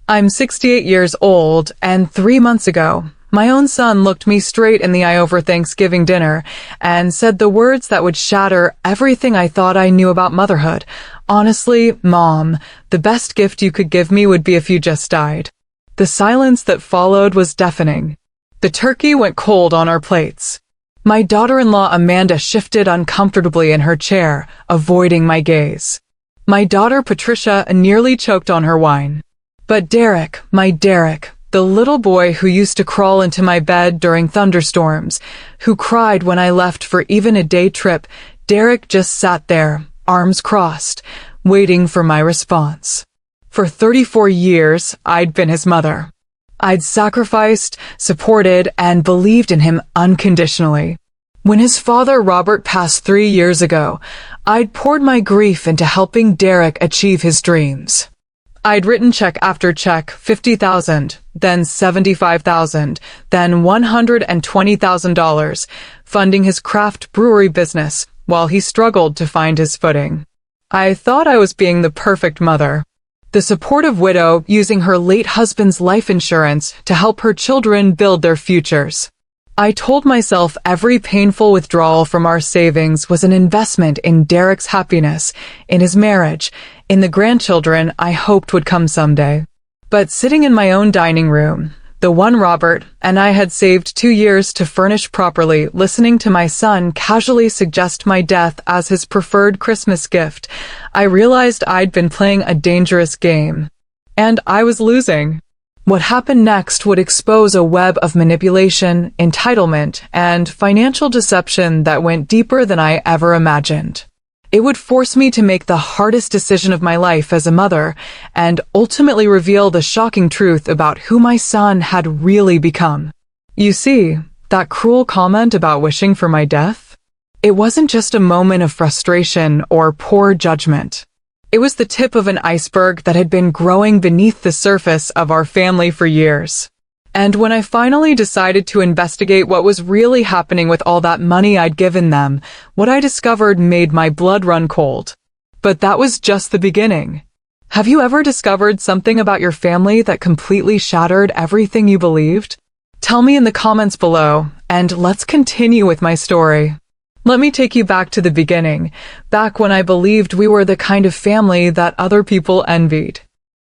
I'm 68 years old, and 3 months ago, my own son looked me straight in the eye over Thanksgiving dinner and said the words that would shatter everything I thought I knew about motherhood. Honestly, Mom, the best gift you could give me would be if you just died. The silence that followed was deafening. The turkey went cold on our plates. My daughter-in-law Amanda shifted uncomfortably in her chair, avoiding my gaze. My daughter Patricia nearly choked on her wine. But Derek, my Derek, the little boy who used to crawl into my bed during thunderstorms, who cried when I left for even a day trip, Derek just sat there, arms crossed, waiting for my response. For 34 years, I'd been his mother. I'd sacrificed, supported, and believed in him unconditionally. When his father Robert passed 3 years ago, I'd poured my grief into helping Derek achieve his dreams. I'd written check after check, $50,000, then $75,000, then $120,000, funding his craft brewery business while he struggled to find his footing. I thought I was being the perfect mother, the supportive widow using her late husband's life insurance to help her children build their futures. I told myself every painful withdrawal from our savings was an investment in Derek's happiness, in his marriage, in the grandchildren I hoped would come someday. But sitting in my own dining room, the one Robert and I had saved 2 years to furnish properly, listening to my son casually suggest my death as his preferred Christmas gift, I realized I'd been playing a dangerous game. And I was losing. What happened next would expose a web of manipulation, entitlement, and financial deception that went deeper than I ever imagined. It would force me to make the hardest decision of my life as a mother, and ultimately reveal the shocking truth about who my son had really become. You see, that cruel comment about wishing for my death? It wasn't just a moment of frustration or poor judgment. It was the tip of an iceberg that had been growing beneath the surface of our family for years. And when I finally decided to investigate what was really happening with all that money I'd given them, what I discovered made my blood run cold. But that was just the beginning. Have you ever discovered something about your family that completely shattered everything you believed? Tell me in the comments below, and let's continue with my story. Let me take you back to the beginning, back when I believed we were the kind of family that other people envied.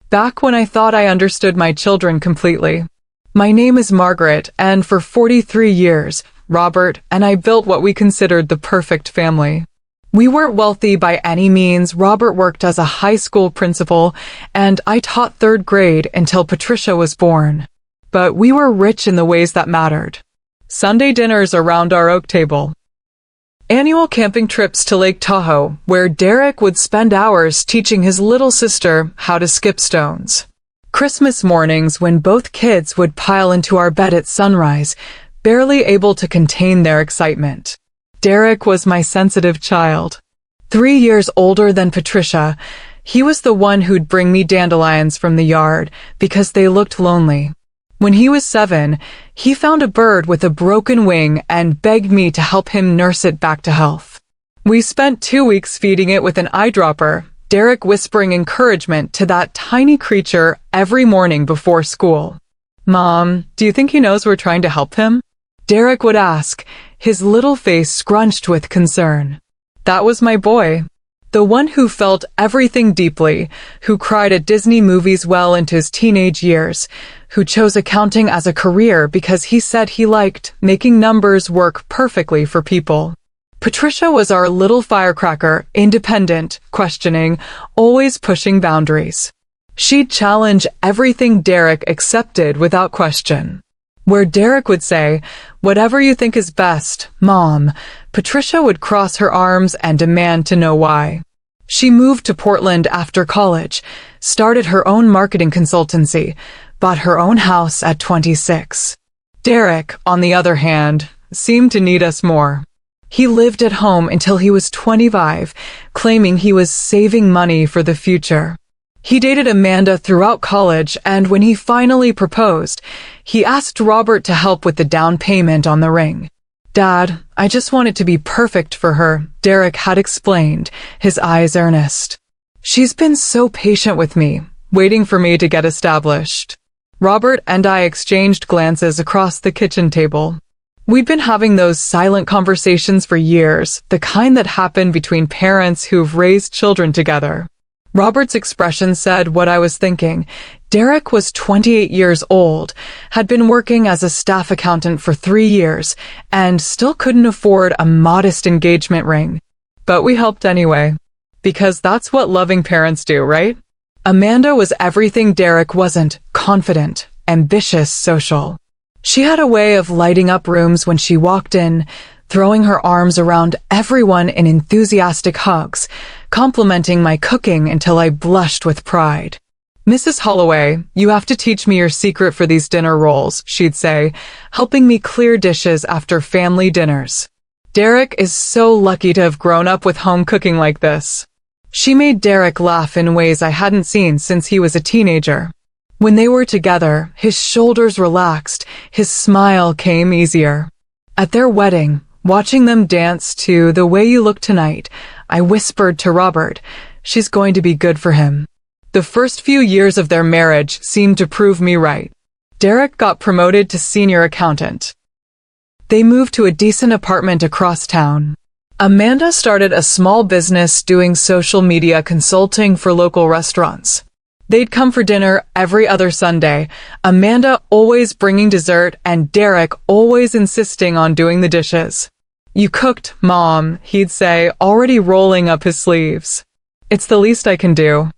Back when I thought I understood my children completely. My name is Margaret, and for 43 years, Robert and I built what we considered the perfect family. We weren't wealthy by any means. Robert worked as a high school principal, and I taught 3rd grade until Patricia was born. But we were rich in the ways that mattered. Sunday dinners around our oak table. Annual camping trips to Lake Tahoe, where Derek would spend hours teaching his little sister how to skip stones. Christmas mornings when both kids would pile into our bed at sunrise, barely able to contain their excitement. Derek was my sensitive child. 3 years older than Patricia, he was the one who'd bring me dandelions from the yard because they looked lonely. When he was 7, he found a bird with a broken wing and begged me to help him nurse it back to health. We spent 2 weeks feeding it with an eyedropper, Derek whispering encouragement to that tiny creature every morning before school. "Mom, do you think he knows we're trying to help him?" Derek would ask, his little face scrunched with concern. That was my boy. The one who felt everything deeply, who cried at Disney movies well into his teenage years, who chose accounting as a career because he said he liked making numbers work perfectly for people. Patricia was our little firecracker, independent, questioning, always pushing boundaries. She'd challenge everything Derek accepted without question. Where Derek would say, "Whatever you think is best, Mom," Patricia would cross her arms and demand to know why. She moved to Portland after college, started her own marketing consultancy, bought her own house at 26. Derek, on the other hand, seemed to need us more. He lived at home until he was 25, claiming he was saving money for the future. He dated Amanda throughout college, and when he finally proposed, he asked Robert to help with the down payment on the ring. "Dad, I just want it to be perfect for her," Derek had explained, his eyes earnest. "She's been so patient with me, waiting for me to get established. Robert and I exchanged glances across the kitchen table. We'd been having those silent conversations for years, the kind that happen between parents who've raised children together. Robert's expression said what I was thinking. Derek was 28 years old, had been working as a staff accountant for 3 years, and still couldn't afford a modest engagement ring. But we helped anyway, because that's what loving parents do, right? Amanda was everything Derek wasn't: confident, ambitious, social. She had a way of lighting up rooms when she walked in, throwing her arms around everyone in enthusiastic hugs, complimenting my cooking until I blushed with pride. "Mrs. Holloway, you have to teach me your secret for these dinner rolls," she'd say, helping me clear dishes after family dinners. Derek is so lucky to have grown up with home cooking like this. She made Derek laugh in ways I hadn't seen since he was a teenager. When they were together, his shoulders relaxed, his smile came easier. At their wedding, watching them dance to "The Way You Look Tonight," I whispered to Robert, "She's going to be good for him." The first few years of their marriage seemed to prove me right. Derek got promoted to senior accountant. They moved to a decent apartment across town. Amanda started a small business doing social media consulting for local restaurants. They'd come for dinner every other Sunday, Amanda always bringing dessert and Derek always insisting on doing the dishes. "You cooked, Mom," he'd say, already rolling up his sleeves. "It's the least I can do."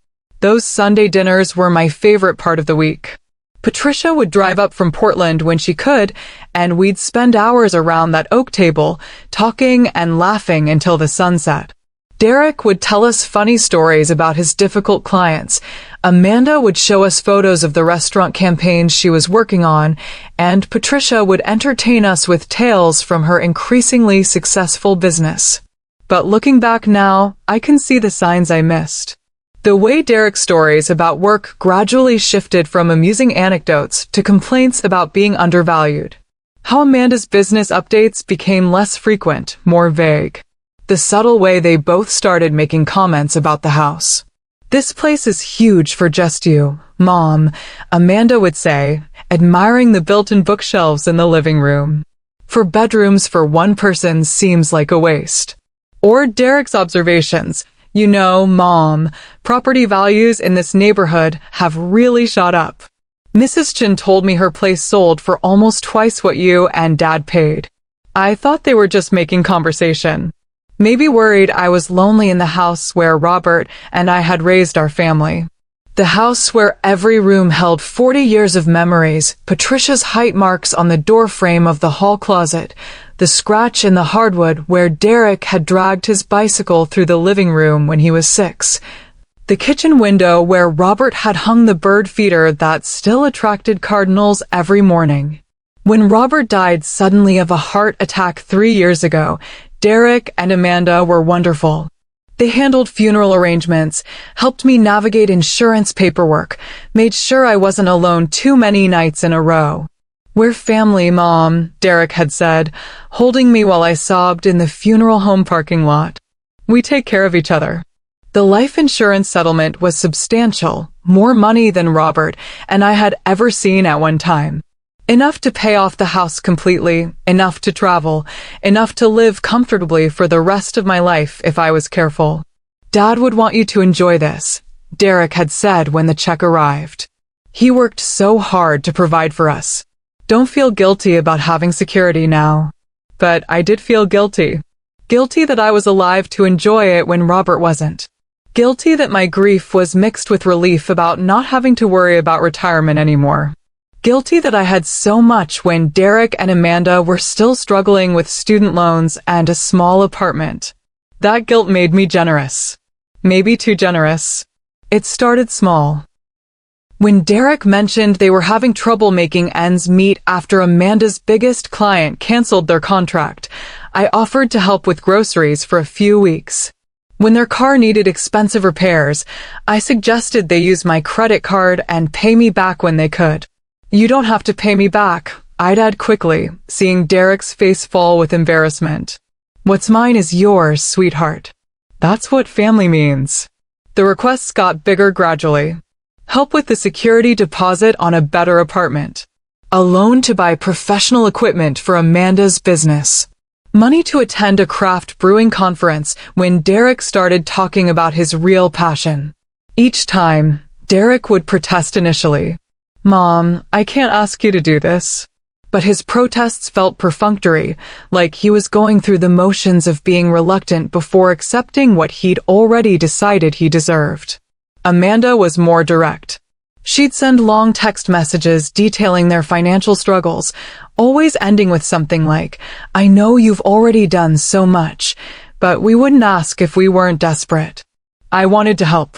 Those Sunday dinners were my favorite part of the week. Patricia would drive up from Portland when she could, and we'd spend hours around that oak table, talking and laughing until the sun set. Derek would tell us funny stories about his difficult clients. Amanda would show us photos of the restaurant campaigns she was working on, and Patricia would entertain us with tales from her increasingly successful business. But looking back now, I can see the signs I missed. The way Derek's stories about work gradually shifted from amusing anecdotes to complaints about being undervalued. How Amanda's business updates became less frequent, more vague. The subtle way they both started making comments about the house. "This place is huge for just you, Mom," Amanda would say, admiring the built-in bookshelves in the living room. "For bedrooms for one person seems like a waste." Or Derek's observations, "You know, Mom, property values in this neighborhood have really shot up. Mrs. Chin told me her place sold for almost twice what you and Dad paid." I thought they were just making conversation. Maybe worried I was lonely in the house where Robert and I had raised our family. The house where every room held 40 years of memories, Patricia's height marks on the doorframe of the hall closet, the scratch in the hardwood where Derek had dragged his bicycle through the living room when he was 6, the kitchen window where Robert had hung the bird feeder that still attracted cardinals every morning. When Robert died suddenly of a heart attack 3 years ago, Derek and Amanda were wonderful. They handled funeral arrangements, helped me navigate insurance paperwork, made sure I wasn't alone too many nights in a row. "We're family, Mom," Derek had said, holding me while I sobbed in the funeral home parking lot. "We take care of each other." The life insurance settlement was substantial, more money than Robert and I had ever seen at one time. Enough to pay off the house completely, enough to travel, enough to live comfortably for the rest of my life if I was careful. "Dad would want you to enjoy this," Derek had said when the check arrived. "He worked so hard to provide for us. Don't feel guilty about having security now." But I did feel guilty. Guilty that I was alive to enjoy it when Robert wasn't. Guilty that my grief was mixed with relief about not having to worry about retirement anymore. Guilty that I had so much when Derek and Amanda were still struggling with student loans and a small apartment. That guilt made me generous. Maybe too generous. It started small. When Derek mentioned they were having trouble making ends meet after Amanda's biggest client canceled their contract, I offered to help with groceries for a few weeks. When their car needed expensive repairs, I suggested they use my credit card and pay me back when they could. "You don't have to pay me back," I'd add quickly, seeing Derek's face fall with embarrassment. "What's mine is yours, sweetheart." That's what family means. The requests got bigger gradually. help with the security deposit on a better apartment, a loan to buy professional equipment for Amanda's business, money to attend a craft brewing conference when Derek started talking about his real passion. Each time, Derek would protest initially. "Mom, I can't ask you to do this." But his protests felt perfunctory, like he was going through the motions of being reluctant before accepting what he'd already decided he deserved. Amanda was more direct. She'd send long text messages detailing their financial struggles, always ending with something like, "I know you've already done so much, but we wouldn't ask if we weren't desperate." I wanted to help.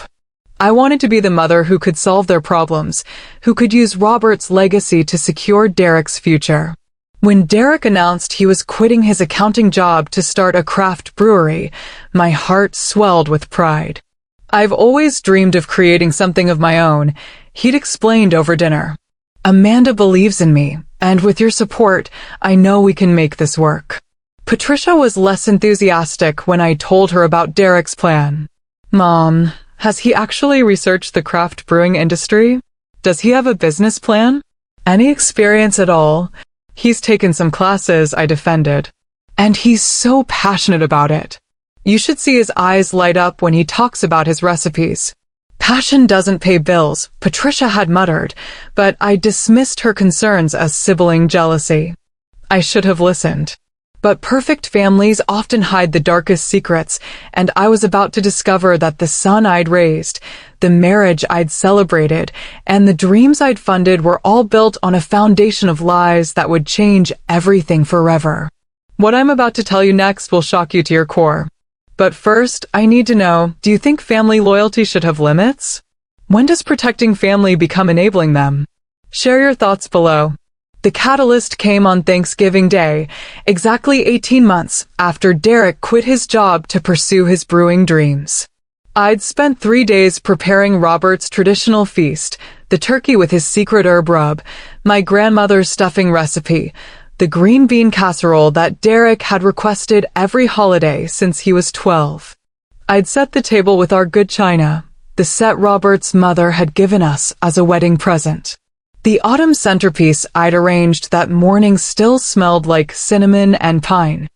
I wanted to be the mother who could solve their problems, who could use Robert's legacy to secure Derek's future. When Derek announced he was quitting his accounting job to start a craft brewery, my heart swelled with pride. "I've always dreamed of creating something of my own," he'd explained over dinner. "Amanda believes in me, and with your support, I know we can make this work." Patricia was less enthusiastic when I told her about Derek's plan. "Mom, has he actually researched the craft brewing industry? Does he have a business plan? Any experience at all?" "He's taken some classes," I defended. "And he's so passionate about it. You should see his eyes light up when he talks about his recipes." Passion doesn't pay bills, Patricia had muttered, but I dismissed her concerns as sibling jealousy. I should have listened. But perfect families often hide the darkest secrets, and I was about to discover that the son I'd raised, the marriage I'd celebrated, and the dreams I'd funded were all built on a foundation of lies that would change everything forever. What I'm about to tell you next will shock you to your core. But first, I need to know, do you think family loyalty should have limits? When does protecting family become enabling them? Share your thoughts below. The catalyst came on Thanksgiving Day, exactly 18 months after Derek quit his job to pursue his brewing dreams. I'd spent 3 days preparing Robert's traditional feast, the turkey with his secret herb rub, my grandmother's stuffing recipe, the green bean casserole that Derek had requested every holiday since he was 12. I'd set the table with our good china, the set Robert's mother had given us as a wedding present. The autumn centerpiece I'd arranged that morning still smelled like cinnamon and pine.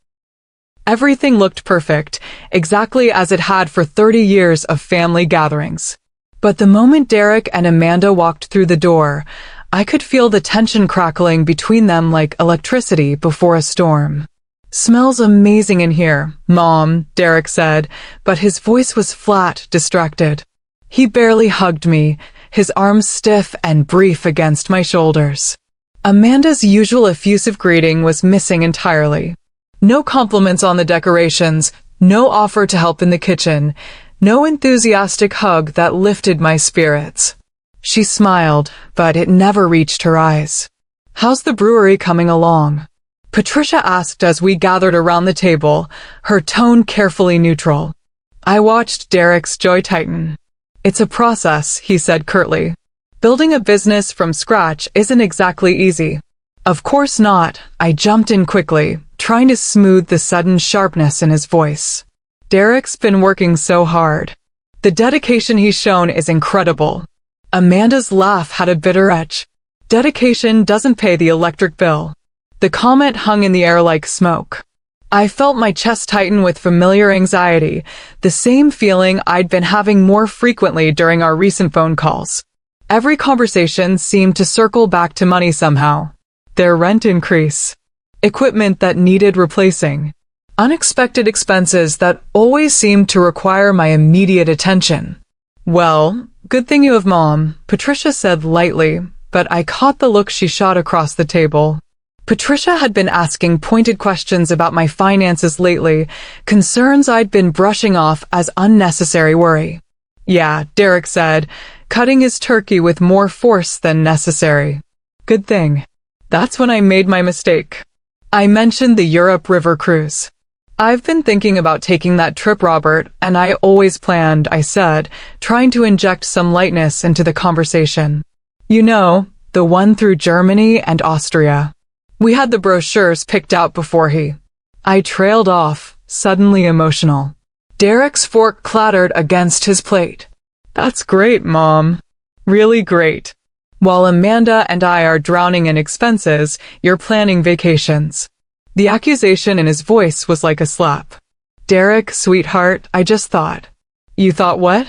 Everything looked perfect, exactly as it had for 30 years of family gatherings. But the moment Derek and Amanda walked through the door, I could feel the tension crackling between them like electricity before a storm. "Smells amazing in here, Mom," Derek said, but his voice was flat, distracted. He barely hugged me, his arms stiff and brief against my shoulders. Amanda's usual effusive greeting was missing entirely. No compliments on the decorations, no offer to help in the kitchen, no enthusiastic hug that lifted my spirits. She smiled, but it never reached her eyes. "How's the brewery coming along?" Patricia asked as we gathered around the table, her tone carefully neutral. I watched Derek's jaw tighten. "It's a process," he said curtly. "Building a business from scratch isn't exactly easy." "Of course not," I jumped in quickly, trying to smooth the sudden sharpness in his voice. "Derek's been working so hard. The dedication he's shown is incredible." Amanda's laugh had a bitter edge. "Dedication doesn't pay the electric bill." The comment hung in the air like smoke. I felt my chest tighten with familiar anxiety, the same feeling I'd been having more frequently during our recent phone calls. Every conversation seemed to circle back to money somehow. Their rent increase, equipment that needed replacing, unexpected expenses that always seemed to require my immediate attention. "Well, good thing you have Mom," Patricia said lightly, but I caught the look she shot across the table. Patricia had been asking pointed questions about my finances lately, concerns I'd been brushing off as unnecessary worry. "Yeah," Derek said, cutting his turkey with more force than necessary. "Good thing." That's when I made my mistake. I mentioned the Europe River cruise. "I've been thinking about taking that trip, Robert, and I always planned," I said, trying to inject some lightness into the conversation. "You know, the one through Germany and Austria. We had the brochures picked out before I trailed off, suddenly emotional. Derek's fork clattered against his plate. "That's great, Mom." Really great. While Amanda and I are drowning in expenses, you're planning vacations. The accusation in his voice was like a slap. Derek, sweetheart, I just thought. You thought what?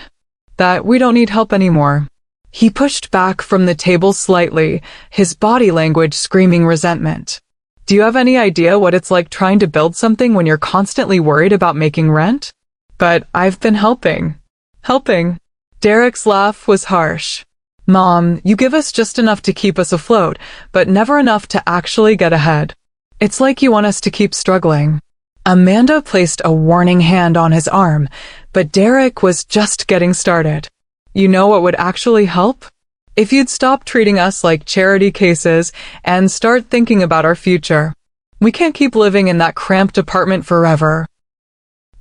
That we don't need help anymore. He pushed back from the table slightly, his body language screaming resentment. Do you have any idea what it's like trying to build something when you're constantly worried about making rent? But I've been helping. Helping. Derek's laugh was harsh. Mom, you give us just enough to keep us afloat, but never enough to actually get ahead. It's like you want us to keep struggling. Amanda placed a warning hand on his arm, but Derek was just getting started. You know what would actually help? If you'd stop treating us like charity cases and start thinking about our future. We can't keep living in that cramped apartment forever.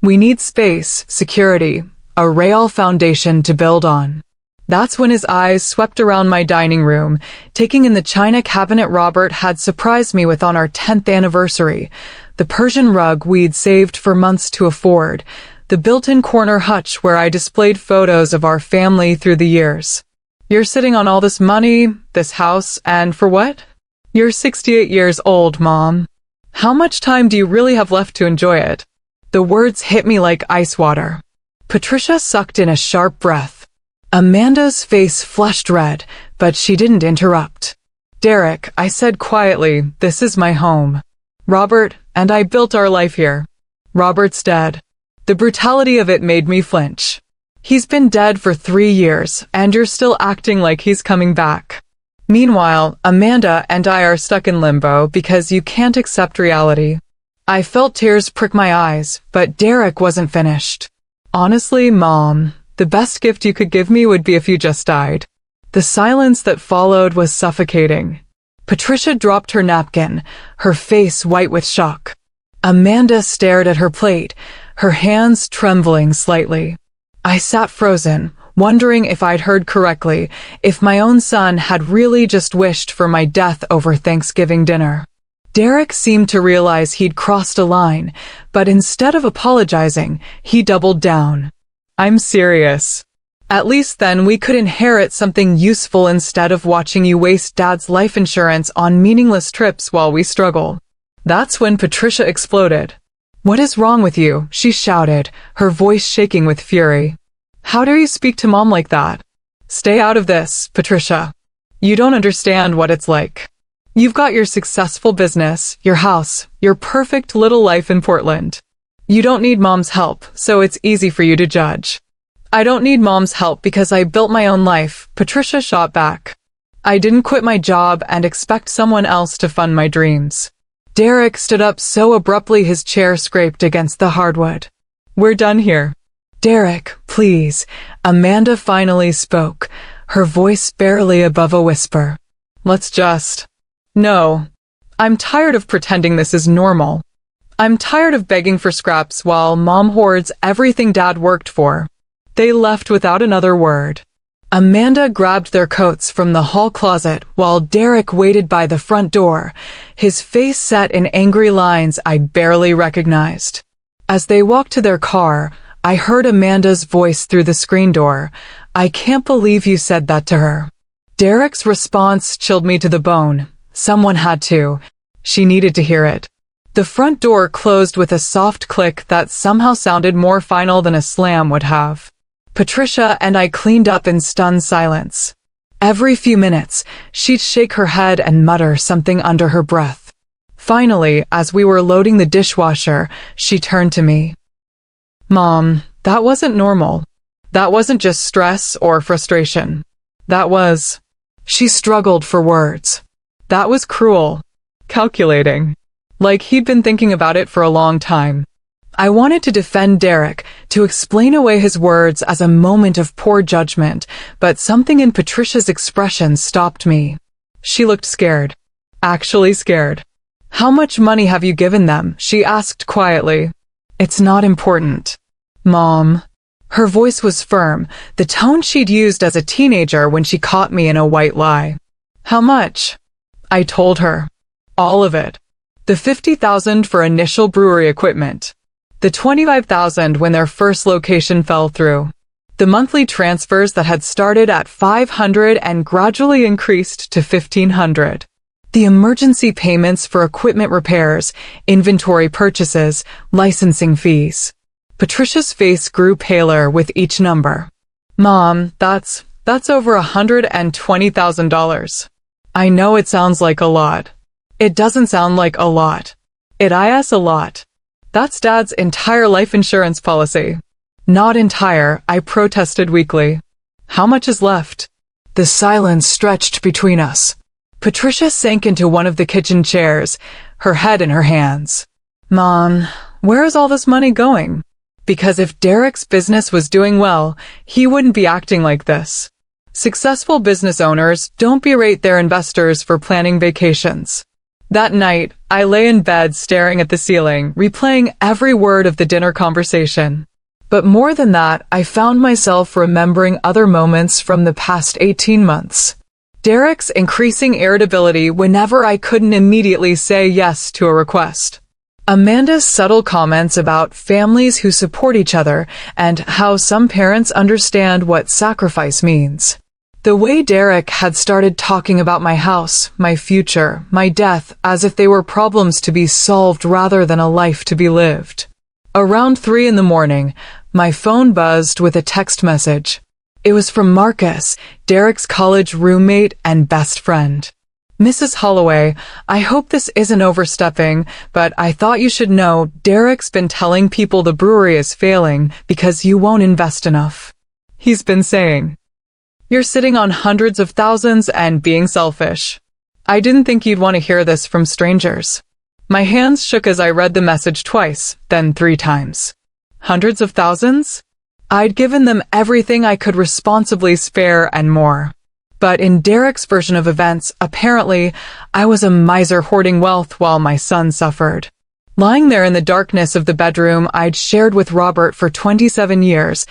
We need space, security, a real foundation to build on. That's when his eyes swept around my dining room, taking in the china cabinet Robert had surprised me with on our 10th anniversary, the Persian rug we'd saved for months to afford, the built-in corner hutch where I displayed photos of our family through the years. You're sitting on all this money, this house, and for what? You're 68 years old, Mom. How much time do you really have left to enjoy it? The words hit me like ice water. Patricia sucked in a sharp breath. Amanda's face flushed red, but she didn't interrupt. Derek, I said quietly, this is my home. Robert and I built our life here. Robert's dead. The brutality of it made me flinch. He's been dead for 3 years, and you're still acting like he's coming back. Meanwhile, Amanda and I are stuck in limbo because you can't accept reality. I felt tears prick my eyes, but Derek wasn't finished. Honestly, Mom, the best gift you could give me would be if you just died. The silence that followed was suffocating. Patricia dropped her napkin, her face white with shock. Amanda stared at her plate, her hands trembling slightly. I sat frozen, wondering if I'd heard correctly, if my own son had really just wished for my death over Thanksgiving dinner. Derek seemed to realize he'd crossed a line, but instead of apologizing, he doubled down. I'm serious. At least then we could inherit something useful instead of watching you waste Dad's life insurance on meaningless trips while we struggle. That's when Patricia exploded. What is wrong with you? She shouted, her voice shaking with fury. How dare you speak to Mom like that? Stay out of this, Patricia. You don't understand what it's like. You've got your successful business, your house, your perfect little life in Portland. You don't need Mom's help, so it's easy for you to judge. I don't need Mom's help because I built my own life, Patricia shot back. I didn't quit my job and expect someone else to fund my dreams. Derek stood up so abruptly his chair scraped against the hardwood. We're done here. Derek, please. Amanda finally spoke, her voice barely above a whisper. Let's just... No. I'm tired of pretending this is normal. I'm tired of begging for scraps while Mom hoards everything Dad worked for. They left without another word. Amanda grabbed their coats from the hall closet while Derek waited by the front door, his face set in angry lines I barely recognized. As they walked to their car, I heard Amanda's voice through the screen door. I can't believe you said that to her. Derek's response chilled me to the bone. Someone had to. She needed to hear it. The front door closed with a soft click that somehow sounded more final than a slam would have. Patricia and I cleaned up in stunned silence. Every few minutes, she'd shake her head and mutter something under her breath. Finally, as we were loading the dishwasher, she turned to me. Mom, that wasn't normal. That wasn't just stress or frustration. That was... She struggled for words. That was cruel. Calculating. Like he'd been thinking about it for a long time. I wanted to defend Derek, to explain away his words as a moment of poor judgment, but something in Patricia's expression stopped me. She looked scared. Actually scared. How much money have you given them? She asked quietly. It's not important. Mom. Her voice was firm, the tone she'd used as a teenager when she caught me in a white lie. How much? I told her. All of it. The $50,000 for initial brewery equipment. The $25,000 when their first location fell through. The monthly transfers that had started at $500 and gradually increased to $1,500. The emergency payments for equipment repairs, inventory purchases, licensing fees. Patricia's face grew paler with each number. Mom, that's over $120,000. I know it sounds like a lot. It doesn't sound like a lot. It is a lot. That's Dad's entire life insurance policy. Not entire, I protested weakly. How much is left? The silence stretched between us. Patricia sank into one of the kitchen chairs, her head in her hands. Mom, where is all this money going? Because if Derek's business was doing well, he wouldn't be acting like this. Successful business owners don't berate their investors for planning vacations. That night, I lay in bed staring at the ceiling, replaying every word of the dinner conversation. But more than that, I found myself remembering other moments from the past 18 months. Derek's increasing irritability whenever I couldn't immediately say yes to a request. Amanda's subtle comments about families who support each other and how some parents understand what sacrifice means. The way Derek had started talking about my house, my future, my death, as if they were problems to be solved rather than a life to be lived. Around 3 a.m, my phone buzzed with a text message. It was from Marcus, Derek's college roommate and best friend. Mrs. Holloway, I hope this isn't overstepping, but I thought you should know Derek's been telling people the brewery is failing because you won't invest enough. He's been saying, "You're sitting on hundreds of thousands and being selfish." I didn't think you'd want to hear this from strangers. My hands shook as I read the message twice, then 3 times. Hundreds of thousands? I'd given them everything I could responsibly spare and more. But in Derek's version of events, apparently, I was a miser hoarding wealth while my son suffered. Lying there in the darkness of the bedroom I'd shared with Robert for 27 years,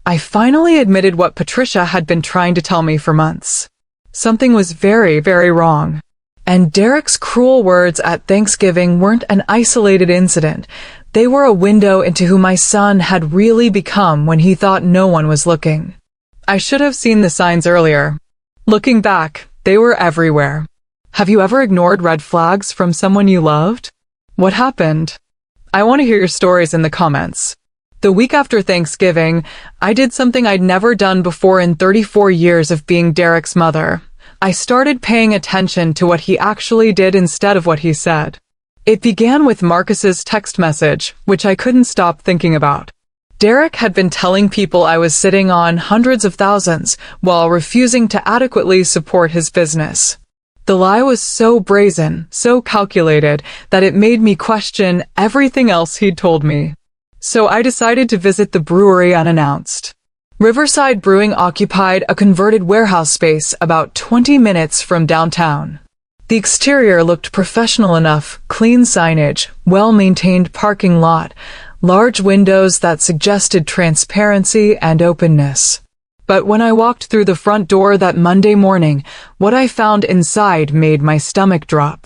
I finally admitted what Patricia had been trying to tell me for months. Something was very, very wrong. And Derek's cruel words at Thanksgiving weren't an isolated incident. They were a window into who my son had really become when he thought no one was looking. I should have seen the signs earlier. Looking back, they were everywhere. Have you ever ignored red flags from someone you loved? What happened? I want to hear your stories in the comments. The week after Thanksgiving, I did something I'd never done before in 34 years of being Derek's mother. I started paying attention to what he actually did instead of what he said. It began with Marcus's text message, which I couldn't stop thinking about. Derek had been telling people I was sitting on hundreds of thousands while refusing to adequately support his business. The lie was so brazen, so calculated, that it made me question everything else he'd told me. So I decided to visit the brewery unannounced. Riverside Brewing occupied a converted warehouse space about 20 minutes from downtown. The exterior looked professional enough, clean signage, well-maintained parking lot, large windows that suggested transparency and openness. But when I walked through the front door that Monday morning, what I found inside made my stomach drop.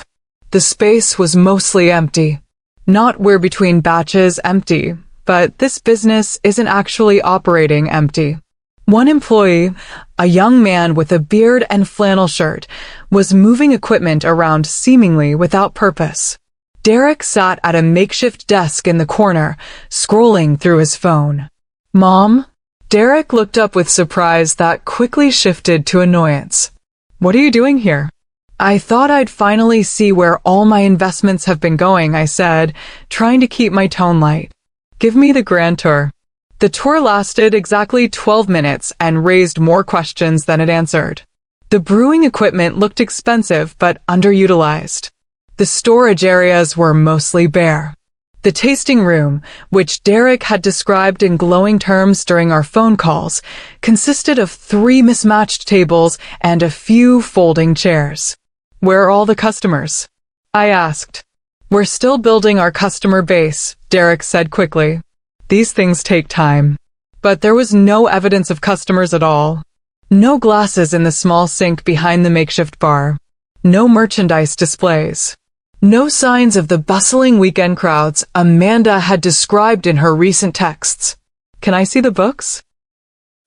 The space was mostly empty. Not we're between batches empty, but this business isn't actually operating empty. One employee, a young man with a beard and flannel shirt, was moving equipment around seemingly without purpose. Derek sat at a makeshift desk in the corner, scrolling through his phone. "Mom?" Derek looked up with surprise that quickly shifted to annoyance. "What are you doing here?" "I thought I'd finally see where all my investments have been going," I said, trying to keep my tone light. "Give me the grand tour." The tour lasted exactly 12 minutes and raised more questions than it answered. The brewing equipment looked expensive but underutilized. The storage areas were mostly bare. The tasting room, which Derek had described in glowing terms during our phone calls, consisted of 3 mismatched tables and a few folding chairs. "Where are all the customers?" I asked. "We're still building our customer base," Derek said quickly. "These things take time." But there was no evidence of customers at all. No glasses in the small sink behind the makeshift bar. No merchandise displays. No signs of the bustling weekend crowds Amanda had described in her recent texts. "Can I see the books?"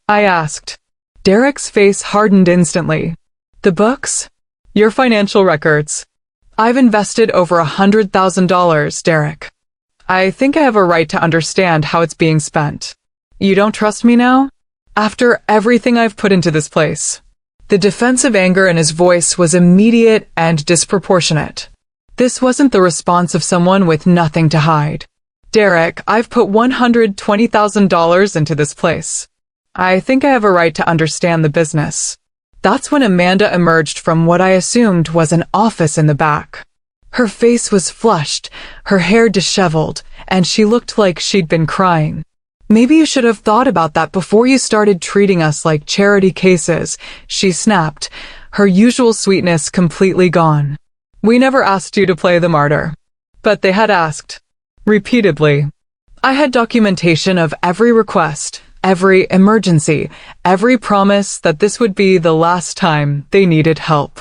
I asked. Derek's face hardened instantly. The books? Your financial records. I've invested over $100,000, Derek. I think I have a right to understand how it's being spent. You don't trust me now? After everything I've put into this place. The defensive anger in his voice was immediate and disproportionate. This wasn't the response of someone with nothing to hide. Derek, I've put $120,000 into this place. I think I have a right to understand the business. That's when Amanda emerged from what I assumed was an office in the back. Her face was flushed, her hair disheveled, and she looked like she'd been crying. Maybe you should have thought about that before you started treating us like charity cases, she snapped, her usual sweetness completely gone. We never asked you to play the martyr. But they had asked. Repeatedly. I had documentation of every request, every emergency, every promise that this would be the last time they needed help.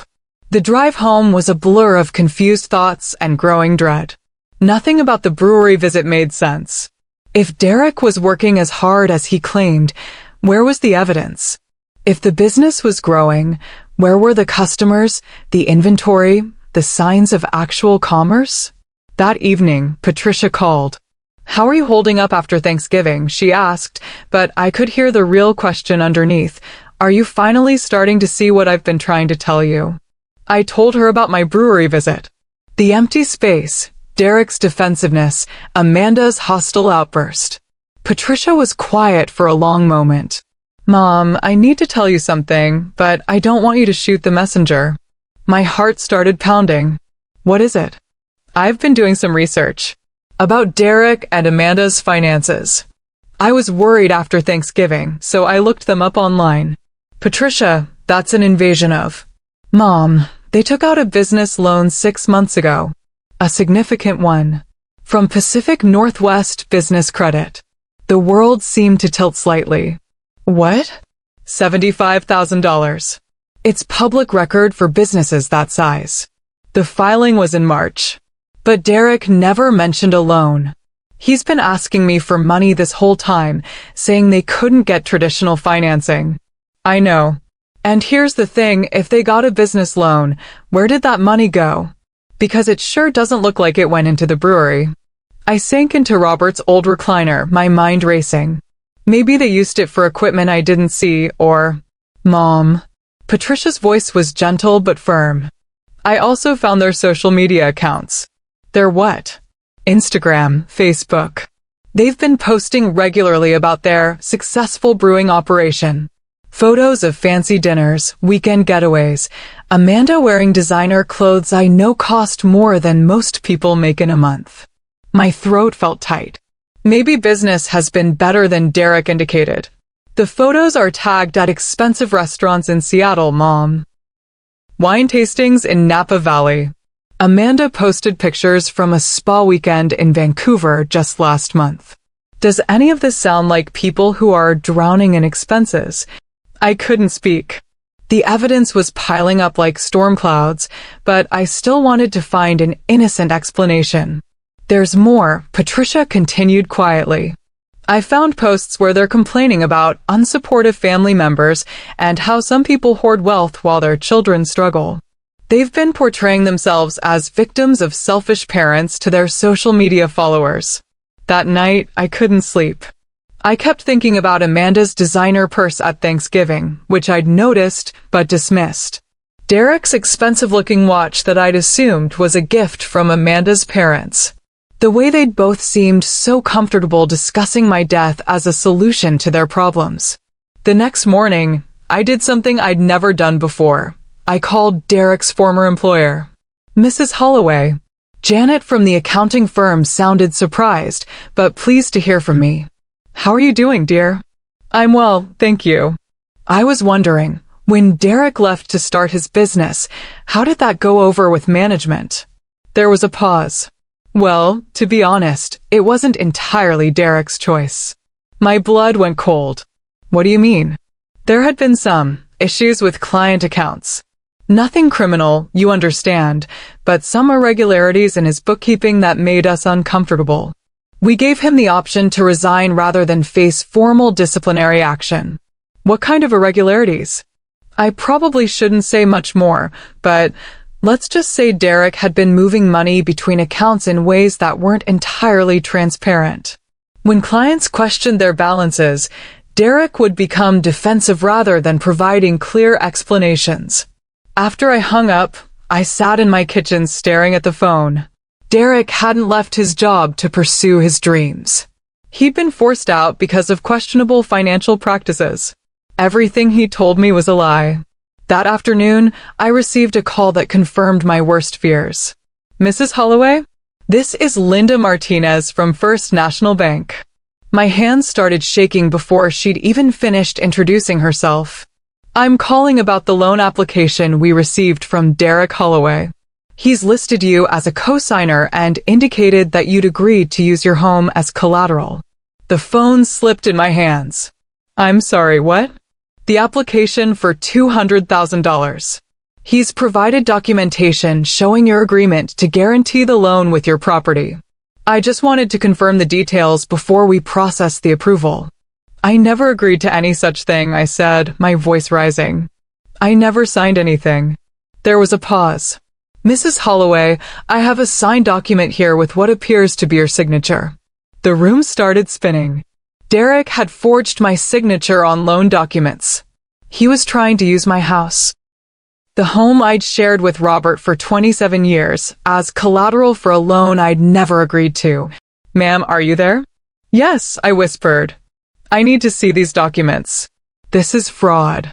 The drive home was a blur of confused thoughts and growing dread. Nothing about the brewery visit made sense. If Derek was working as hard as he claimed, where was the evidence? If the business was growing, where were the customers, the inventory, the signs of actual commerce? That evening, Patricia called. How are you holding up after Thanksgiving? She asked, but I could hear the real question underneath. Are you finally starting to see what I've been trying to tell you? I told her about my brewery visit. The empty space, Derek's defensiveness, Amanda's hostile outburst. Patricia was quiet for a long moment. Mom, I need to tell you something, but I don't want you to shoot the messenger. My heart started pounding. What is it? I've been doing some research about Derek and Amanda's finances. I was worried after Thanksgiving, so I looked them up online. Patricia, that's an invasion of. Mom, they took out a business loan 6 months ago. A significant one. From Pacific Northwest Business Credit. The world seemed to tilt slightly. What? $75,000. It's public record for businesses that size. The filing was in March. But Derek never mentioned a loan. He's been asking me for money this whole time, saying they couldn't get traditional financing. I know. And here's the thing, if they got a business loan, where did that money go? Because it sure doesn't look like it went into the brewery. I sank into Robert's old recliner, my mind racing. Maybe they used it for equipment I didn't see, or... Mom. Patricia's voice was gentle but firm. I also found their social media accounts. Their what? Instagram, Facebook. They've been posting regularly about their successful brewing operation. Photos of fancy dinners, weekend getaways, Amanda wearing designer clothes I know cost more than most people make in a month. My throat felt tight. Maybe business has been better than Derek indicated. The photos are tagged at expensive restaurants in Seattle, Mom. Wine tastings in Napa Valley. Amanda posted pictures from a spa weekend in Vancouver just last month. Does any of this sound like people who are drowning in expenses? I couldn't speak. The evidence was piling up like storm clouds, but I still wanted to find an innocent explanation. There's more, Patricia continued quietly. I found posts where they're complaining about unsupportive family members and how some people hoard wealth while their children struggle. They've been portraying themselves as victims of selfish parents to their social media followers. That night, I couldn't sleep. I kept thinking about Amanda's designer purse at Thanksgiving, which I'd noticed but dismissed. Derek's expensive-looking watch that I'd assumed was a gift from Amanda's parents. The way they'd both seemed so comfortable discussing my death as a solution to their problems. The next morning, I did something I'd never done before. I called Derek's former employer. Mrs. Holloway. Janet from the accounting firm sounded surprised, but pleased to hear from me. How are you doing, dear? I'm well, thank you. I was wondering, when Derek left to start his business, how did that go over with management? There was a pause. Well, to be honest, it wasn't entirely Derek's choice. My blood went cold. What do you mean? There had been some issues with client accounts. Nothing criminal, you understand, but some irregularities in his bookkeeping that made us uncomfortable. We gave him the option to resign rather than face formal disciplinary action. What kind of irregularities? I probably shouldn't say much more, but let's just say Derek had been moving money between accounts in ways that weren't entirely transparent. When clients questioned their balances, Derek would become defensive rather than providing clear explanations. After I hung up, I sat in my kitchen staring at the phone. Derek hadn't left his job to pursue his dreams. He'd been forced out because of questionable financial practices. Everything he told me was a lie. That afternoon, I received a call that confirmed my worst fears. Mrs. Holloway? This is Linda Martinez from First National Bank. My hands started shaking before she'd even finished introducing herself. I'm calling about the loan application we received from Derek Holloway. He's listed you as a co-signer and indicated that you'd agreed to use your home as collateral. The phone slipped in my hands. I'm sorry, what? The application for $200,000. He's provided documentation showing your agreement to guarantee the loan with your property. I just wanted to confirm the details before we process the approval. I never agreed to any such thing, I said, my voice rising. I never signed anything. There was a pause. Mrs. Holloway, I have a signed document here with what appears to be your signature. The room started spinning. Derek had forged my signature on loan documents. He was trying to use my house, the home I'd shared with Robert for 27 years, as collateral for a loan I'd never agreed to. Ma'am, are you there? Yes, I whispered. I need to see these documents. This is fraud.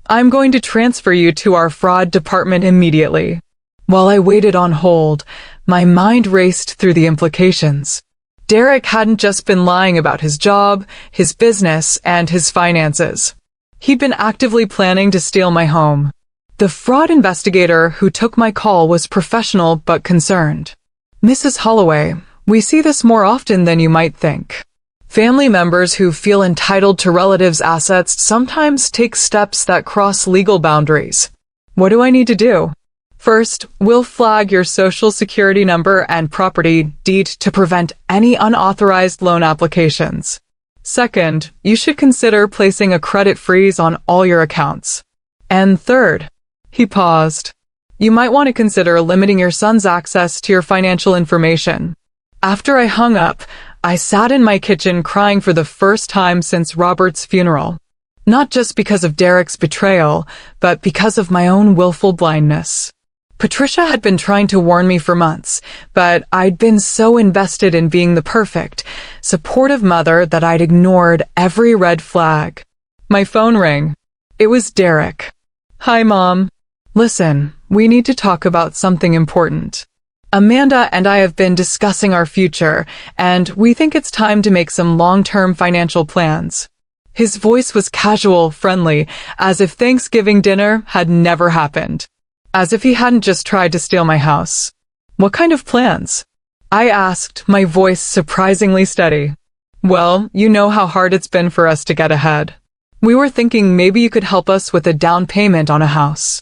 I'm going to transfer you to our fraud department immediately. While I waited on hold, my mind raced through the implications. Derek hadn't just been lying about his job, his business, and his finances. He'd been actively planning to steal my home. The fraud investigator who took my call was professional but concerned. Mrs. Holloway, we see this more often than you might think. Family members who feel entitled to relatives' assets sometimes take steps that cross legal boundaries. What do I need to do? First, we'll flag your social security number and property deed to prevent any unauthorized loan applications. Second, you should consider placing a credit freeze on all your accounts. And third, he paused, you might want to consider limiting your son's access to your financial information. After I hung up, I sat in my kitchen crying for the first time since Robert's funeral. Not just because of Derek's betrayal, but because of my own willful blindness. Patricia had been trying to warn me for months, but I'd been so invested in being the perfect, supportive mother that I'd ignored every red flag. My phone rang. It was Derek. Hi, Mom. Listen, we need to talk about something important. Amanda and I have been discussing our future, and we think it's time to make some long-term financial plans. His voice was casual, friendly, as if Thanksgiving dinner had never happened. As if he hadn't just tried to steal my house. What kind of plans? I asked, my voice surprisingly steady. Well, you know how hard it's been for us to get ahead. We were thinking maybe you could help us with a down payment on a house.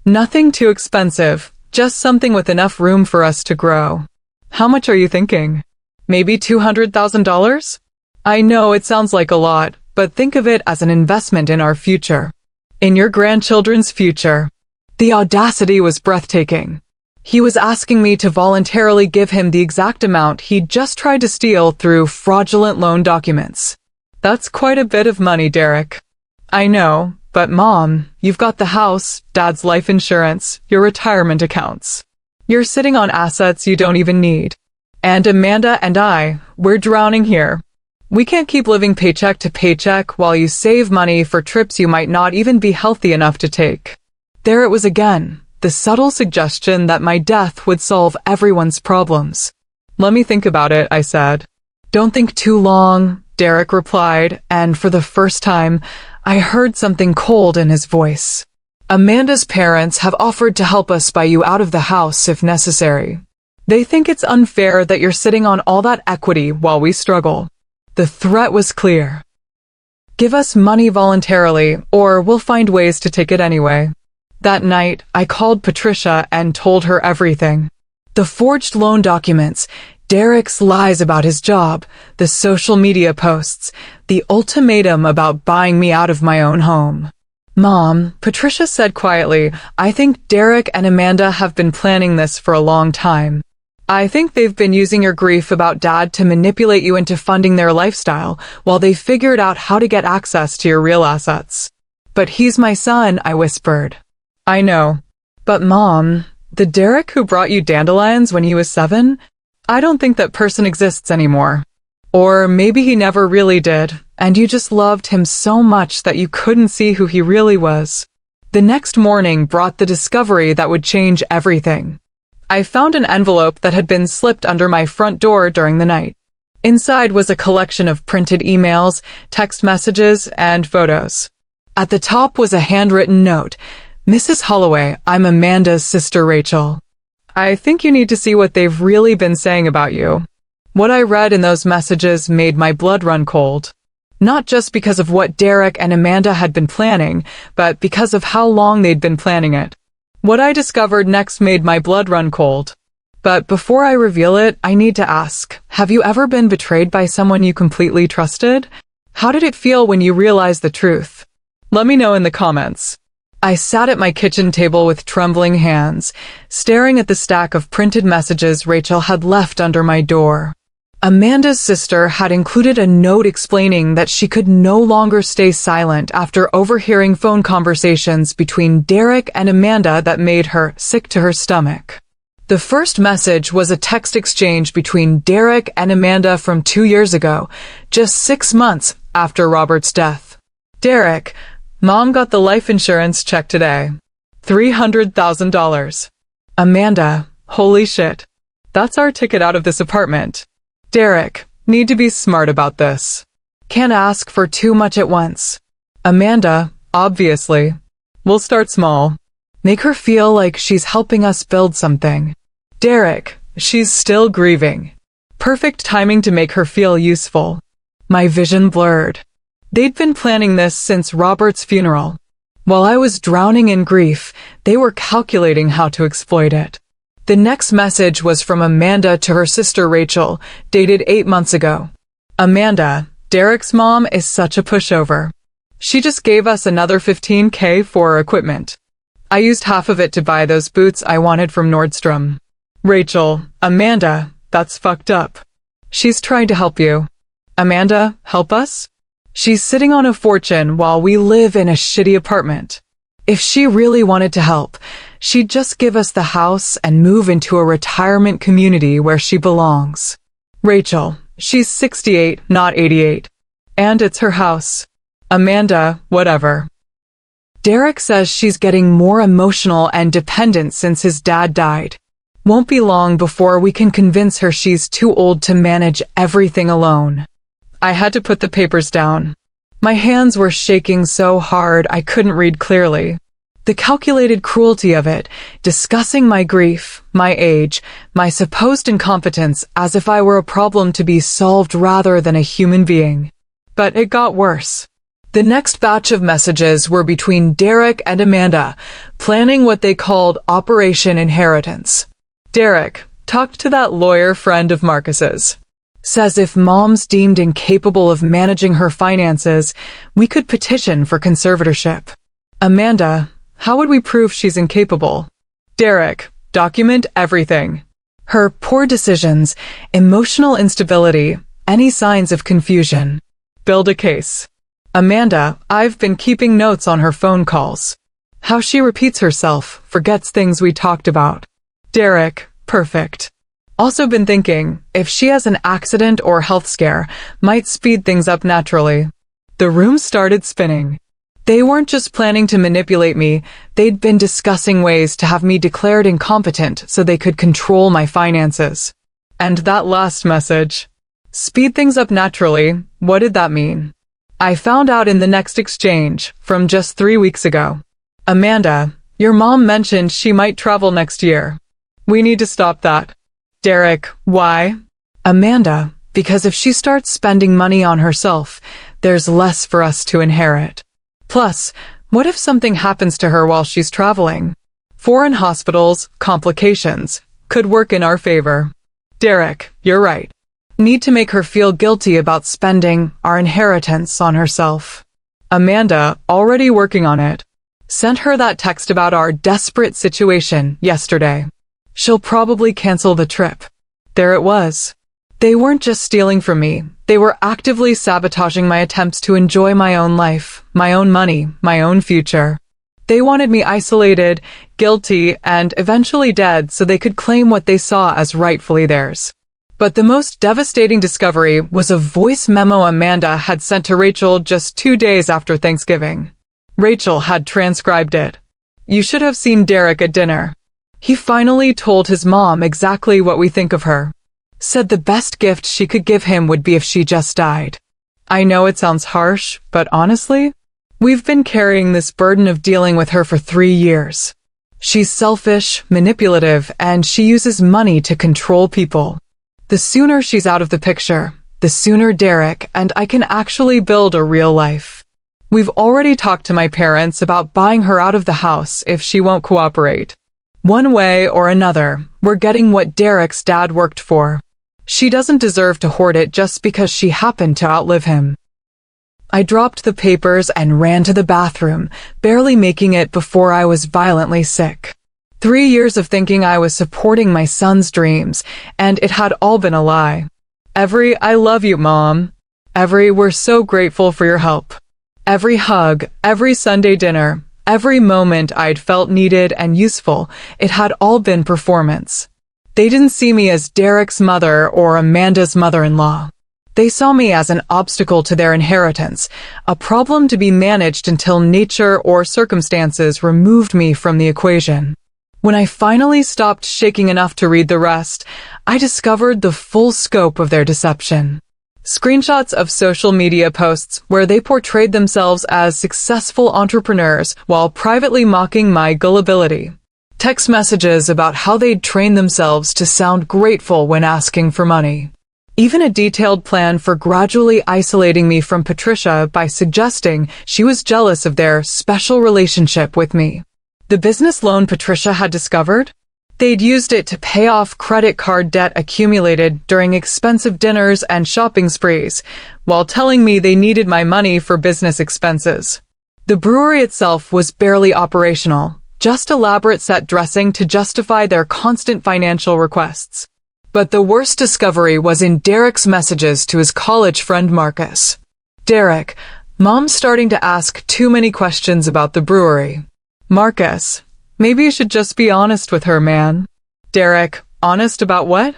Nothing too expensive, just something with enough room for us to grow. How much are you thinking? Maybe $200,000? I know it sounds like a lot, but think of it as an investment in our future. In your grandchildren's future. The audacity was breathtaking. He was asking me to voluntarily give him the exact amount he'd just tried to steal through fraudulent loan documents. That's quite a bit of money, Derek. I know, but Mom, you've got the house, Dad's life insurance, your retirement accounts. You're sitting on assets you don't even need. And Amanda and I, we're drowning here. We can't keep living paycheck to paycheck while you save money for trips you might not even be healthy enough to take. There it was again, the subtle suggestion that my death would solve everyone's problems. Let me think about it, I said. Don't think too long, Derek replied, and for the first time, I heard something cold in his voice. Amanda's parents have offered to help us buy you out of the house if necessary. They think it's unfair that you're sitting on all that equity while we struggle. The threat was clear. Give us money voluntarily, or we'll find ways to take it anyway. That night, I called Patricia and told her everything. The forged loan documents, Derek's lies about his job, the social media posts, the ultimatum about buying me out of my own home. Mom, Patricia said quietly, I think Derek and Amanda have been planning this for a long time. I think they've been using your grief about Dad to manipulate you into funding their lifestyle while they figured out how to get access to your real assets. But he's my son, I whispered. I know. But Mom, the Derek who brought you dandelions when he was 7? I don't think that person exists anymore. Or maybe he never really did, and you just loved him so much that you couldn't see who he really was. The next morning brought the discovery that would change everything. I found an envelope that had been slipped under my front door during the night. Inside was a collection of printed emails, text messages, and photos. At the top was a handwritten note. Mrs. Holloway, I'm Amanda's sister Rachel. I think you need to see what they've really been saying about you. What I read in those messages made my blood run cold. Not just because of what Derek and Amanda had been planning, but because of how long they'd been planning it. What I discovered next made my blood run cold. But before I reveal it, I need to ask, have you ever been betrayed by someone you completely trusted? How did it feel when you realized the truth? Let me know in the comments. I sat at my kitchen table with trembling hands, staring at the stack of printed messages Rachel had left under my door. Amanda's sister had included a note explaining that she could no longer stay silent after overhearing phone conversations between Derek and Amanda that made her sick to her stomach. The first message was a text exchange between Derek and Amanda from 2 years ago, just 6 months after Robert's death. Derek, Mom got the life insurance check today. $300,000. Amanda, holy shit. That's our ticket out of this apartment. Derek, need to be smart about this. Can't ask for too much at once. Amanda, obviously. We'll start small. Make her feel like she's helping us build something. Derek, she's still grieving. Perfect timing to make her feel useful. My vision blurred. They'd been planning this since Robert's funeral. While I was drowning in grief, they were calculating how to exploit it. The next message was from Amanda to her sister Rachel, dated 8 months ago. Amanda, Derek's mom is such a pushover. She just gave us another $15,000 for equipment. I used half of it to buy those boots I wanted from Nordstrom. Rachel, Amanda, that's fucked up. She's trying to help you. Amanda, help us? She's sitting on a fortune while we live in a shitty apartment. If she really wanted to help, she'd just give us the house and move into a retirement community where she belongs. Rachel, she's 68, not 88. And it's her house. Amanda, whatever. Derek says she's getting more emotional and dependent since his dad died. Won't be long before we can convince her she's too old to manage everything alone. I had to put the papers down. My hands were shaking so hard I couldn't read clearly. The calculated cruelty of it, discussing my grief, my age, my supposed incompetence as if I were a problem to be solved rather than a human being. But it got worse. The next batch of messages were between Derek and Amanda, planning what they called Operation Inheritance. Derek, talked to that lawyer friend of Marcus's. Says if Mom's deemed incapable of managing her finances, we could petition for conservatorship. Amanda, how would we prove she's incapable? Derek, document everything. Her poor decisions, emotional instability, any signs of confusion. Build a case. Amanda, I've been keeping notes on her phone calls. How she repeats herself, forgets things we talked about. Derek, perfect. Also been thinking, if she has an accident or health scare, might speed things up naturally. The room started spinning. They weren't just planning to manipulate me, they'd been discussing ways to have me declared incompetent so they could control my finances. And that last message. Speed things up naturally, what did that mean? I found out in the next exchange, from just 3 weeks ago. Amanda, your mom mentioned she might travel next year. We need to stop that. Derek, why? Amanda, because if she starts spending money on herself, there's less for us to inherit. Plus, what if something happens to her while she's traveling? Foreign hospitals, complications, could work in our favor. Derek, you're right. Need to make her feel guilty about spending our inheritance on herself. Amanda, already working on it. Sent her that text about our desperate situation yesterday. She'll probably cancel the trip. There it was. They weren't just stealing from me. They were actively sabotaging my attempts to enjoy my own life, my own money, my own future. They wanted me isolated, guilty, and eventually dead so they could claim what they saw as rightfully theirs. But the most devastating discovery was a voice memo Amanda had sent to Rachel just 2 days after Thanksgiving. Rachel had transcribed it. You should have seen Derek at dinner. He finally told his mom exactly what we think of her. Said the best gift she could give him would be if she just died. I know it sounds harsh, but honestly, we've been carrying this burden of dealing with her for 3 years. She's selfish, manipulative, and she uses money to control people. The sooner she's out of the picture, the sooner Derek and I can actually build a real life. We've already talked to my parents about buying her out of the house if she won't cooperate. One way or another, we're getting what Derek's dad worked for. She doesn't deserve to hoard it just because she happened to outlive him. I dropped the papers and ran to the bathroom, barely making it before I was violently sick. 3 years of thinking I was supporting my son's dreams, and it had all been a lie. Every "I love you, Mom." Every "we're so grateful for your help." Every hug, every Sunday dinner, every moment I'd felt needed and useful, it had all been performance. They didn't see me as Derek's mother or Amanda's mother-in-law. They saw me as an obstacle to their inheritance, a problem to be managed until nature or circumstances removed me from the equation. When I finally stopped shaking enough to read the rest, I discovered the full scope of their deception. Screenshots of social media posts where they portrayed themselves as successful entrepreneurs while privately mocking my gullibility. Text messages about how they'd trained themselves to sound grateful when asking for money. Even a detailed plan for gradually isolating me from Patricia by suggesting she was jealous of their special relationship with me. The business loan Patricia had discovered? They'd used it to pay off credit card debt accumulated during expensive dinners and shopping sprees, while telling me they needed my money for business expenses. The brewery itself was barely operational, just elaborate set dressing to justify their constant financial requests. But the worst discovery was in Derek's messages to his college friend Marcus. Derek, Mom's starting to ask too many questions about the brewery. Marcus, maybe you should just be honest with her, man. Derek, honest about what?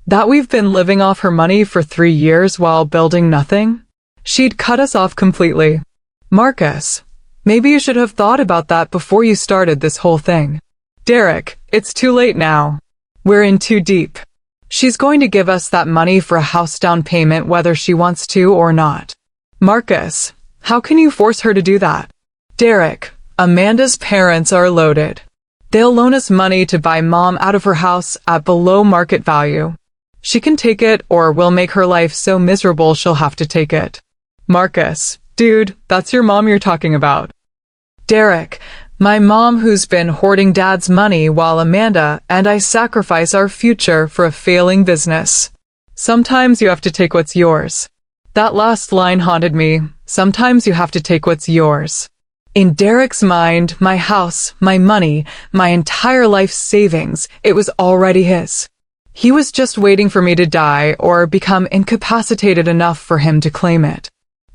That we've been living off her money for 3 years while building nothing? She'd cut us off completely. Marcus, maybe you should have thought about that before you started this whole thing. Derek, it's too late now. We're in too deep. She's going to give us that money for a house down payment whether she wants to or not. Marcus, how can you force her to do that? Derek, Amanda's parents are loaded. They'll loan us money to buy Mom out of her house at below market value. She can take it or we'll make her life so miserable she'll have to take it. Marcus, dude, that's your mom you're talking about. Derek, my mom who's been hoarding Dad's money while Amanda and I sacrifice our future for a failing business. Sometimes you have to take what's yours. That last line haunted me. Sometimes you have to take what's yours. In Derek's mind, my house, my money, my entire life savings, it was already his. He was just waiting for me to die or become incapacitated enough for him to claim it.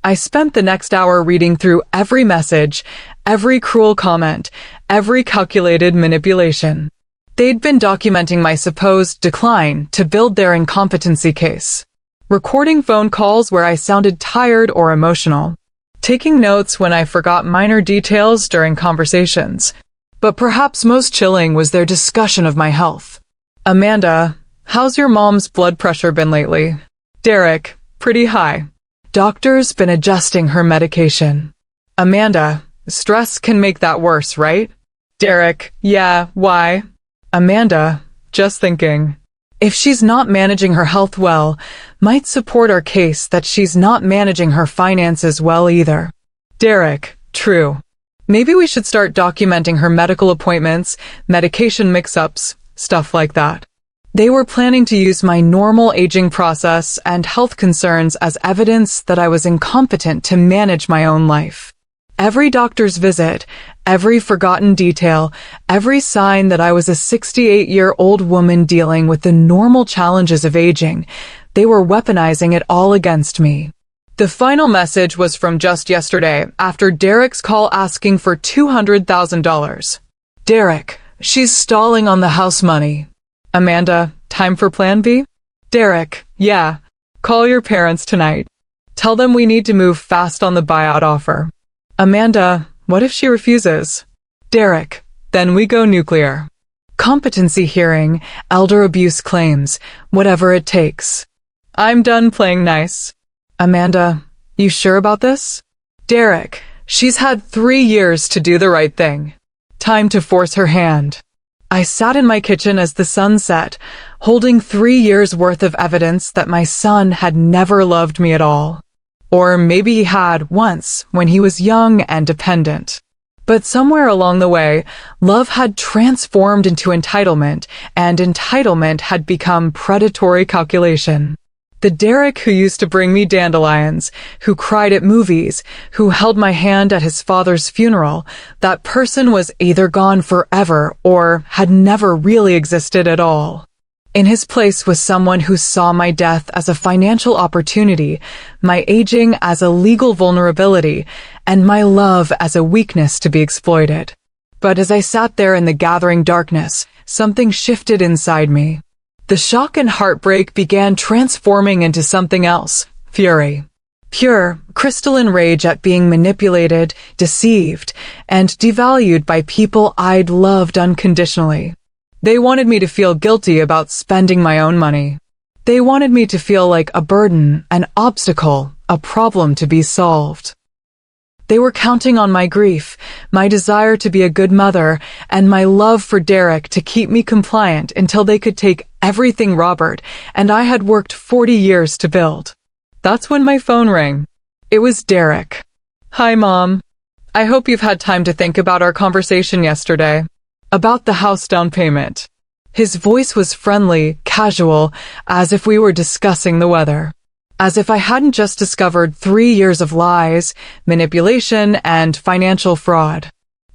I spent the next hour reading through every message, every cruel comment, every calculated manipulation. They'd been documenting my supposed decline to build their incompetency case. Recording phone calls where I sounded tired or emotional. Taking notes when I forgot minor details during conversations. But perhaps most chilling was their discussion of my health. Amanda, how's your mom's blood pressure been lately? Derek, pretty high. Doctor's been adjusting her medication. Amanda, stress can make that worse, right? Derek, yeah, why? Amanda, just thinking. If she's not managing her health well, might support our case that she's not managing her finances well either. Derek, true. Maybe we should start documenting her medical appointments, medication mix-ups, stuff like that. They were planning to use my normal aging process and health concerns as evidence that I was incompetent to manage my own life. Every doctor's visit, every forgotten detail, every sign that I was a 68-year-old woman dealing with the normal challenges of aging, they were weaponizing it all against me. The final message was from just yesterday, after Derek's call asking for $200,000. Derek, she's stalling on the house money. Amanda, time for plan B? Derek, yeah. Call your parents tonight. Tell them we need to move fast on the buyout offer. Amanda, what if she refuses? Derek, then we go nuclear. Competency hearing, elder abuse claims, whatever it takes. I'm done playing nice. Amanda, you sure about this? Derek, she's had 3 years to do the right thing. Time to force her hand. I sat in my kitchen as the sun set, holding 3 years' worth of evidence that my son had never loved me at all. Or maybe he had once, when he was young and dependent. But somewhere along the way, love had transformed into entitlement, and entitlement had become predatory calculation. The Derek who used to bring me dandelions, who cried at movies, who held my hand at his father's funeral, that person was either gone forever or had never really existed at all. In his place was someone who saw my death as a financial opportunity, my aging as a legal vulnerability, and my love as a weakness to be exploited. But as I sat there in the gathering darkness, something shifted inside me. The shock and heartbreak began transforming into something else, fury. Pure, crystalline rage at being manipulated, deceived, and devalued by people I'd loved unconditionally. They wanted me to feel guilty about spending my own money. They wanted me to feel like a burden, an obstacle, a problem to be solved. They were counting on my grief, my desire to be a good mother, and my love for Derek to keep me compliant until they could take everything Robert and I had worked 40 years to build. That's when my phone rang. It was Derek. Hi, Mom. I hope you've had time to think about our conversation yesterday. About the house down payment. His voice was friendly, casual, as if we were discussing the weather. As if I hadn't just discovered 3 years of lies, manipulation, and financial fraud.